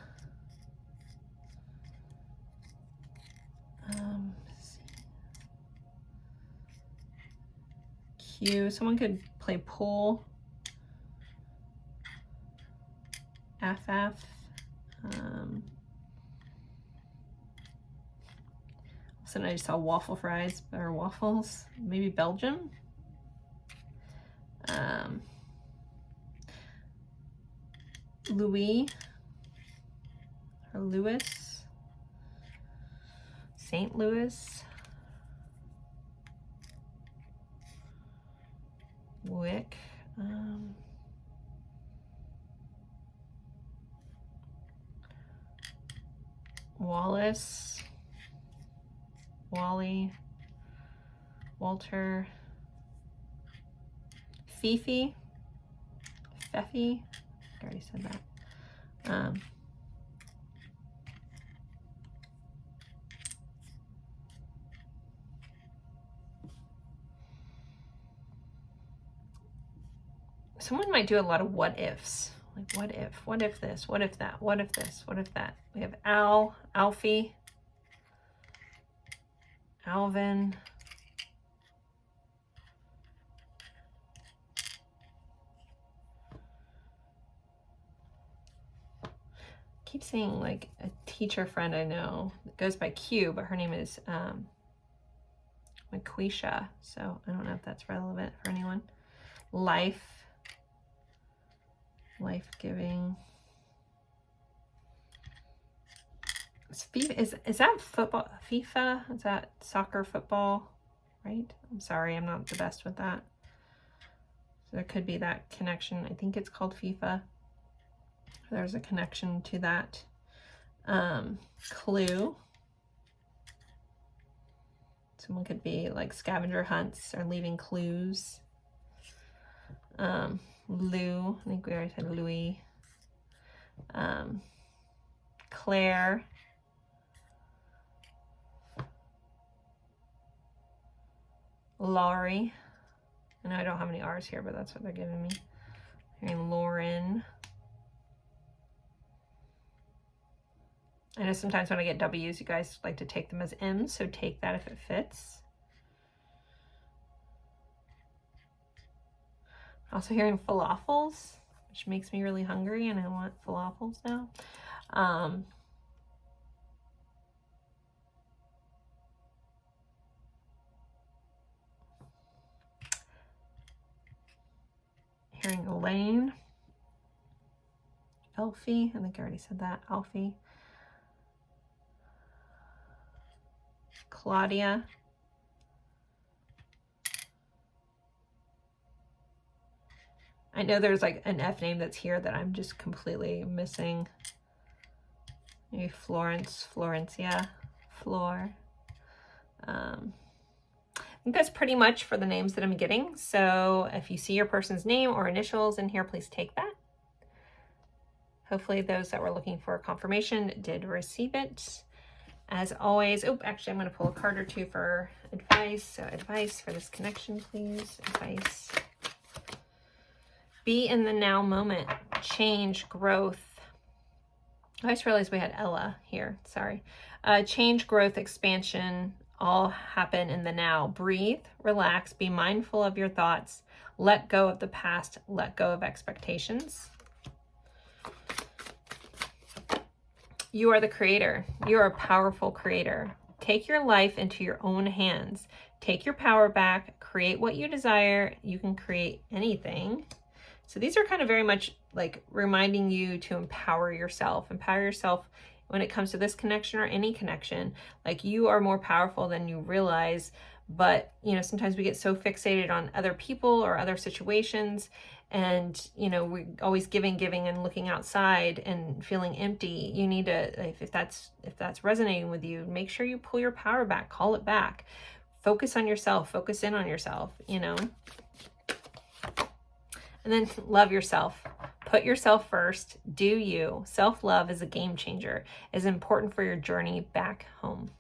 Q. Someone could play pool. Afaf. So I just saw waffle fries or waffles. Maybe Belgium. Louis or Louis. St. Louis. Wick. Wallace. Wally. Walter. Fifi. Feffy. I already said that. Someone might do a lot of what ifs. Like, what if this, what if that, what if this, what if that. We have Al, Alfie, Alvin, keep seeing like a teacher friend I know that goes by Q, but her name is Quisha, so I don't know if that's relevant for anyone. Life-giving. Is that football? FIFA? Is that soccer, football? Right? I'm sorry, I'm not the best with that. So there could be that connection. I think it's called FIFA. There's a connection to that. Clue. Someone could be like scavenger hunts or leaving clues. Lou, I think we already said Louis. Claire. Laurie. I know I don't have any R's here, but that's what they're giving me. And Lauren. I know sometimes when I get W's, you guys like to take them as M's, so take that if it fits. Also hearing falafels, which makes me really hungry, and I want falafels now. Hearing Elaine. Elfie, I think I already said that. Alfie. Claudia. I know there's like an F name that's here that I'm just completely missing. Maybe Florence, Florencia, Flor. I think that's pretty much for the names that I'm getting. So if you see your person's name or initials in here, please take that. Hopefully those that were looking for confirmation did receive it. As always, oh, actually I'm going to pull a card or two for advice. So advice for this connection, please. Advice. Be in the now moment. Change, growth. I just realized we had Ella here. Sorry. Change, growth, expansion, all happen in the now. Breathe, relax, be mindful of your thoughts. Let go of the past. Let go of expectations. You are the creator. You are a powerful creator. Take your life into your own hands. Take your power back. Create what you desire. You can create anything. So these are kind of very much like reminding you to empower yourself. Empower yourself when it comes to this connection or any connection. Like, you are more powerful than you realize. But, you know, sometimes we get so fixated on other people or other situations, and, you know, we're always giving and looking outside and feeling empty. You need to, if that's resonating with you, make sure you pull your power back, call it back, focus on yourself, focus in on yourself, you know, and then love yourself. Put yourself first. Do you. Self-love is a game changer. Is important for your journey back home.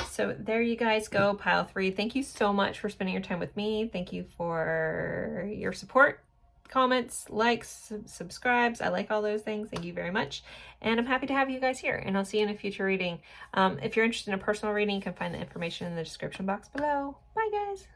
So there you guys go, pile 3. Thank you so much for spending your time with me. Thank you for your support, comments, likes, subscribes. I like all those things. Thank you very much. And I'm happy to have you guys here, and I'll see you in a future reading. If you're interested in a personal reading, you can find the information in the description box below. Bye, guys.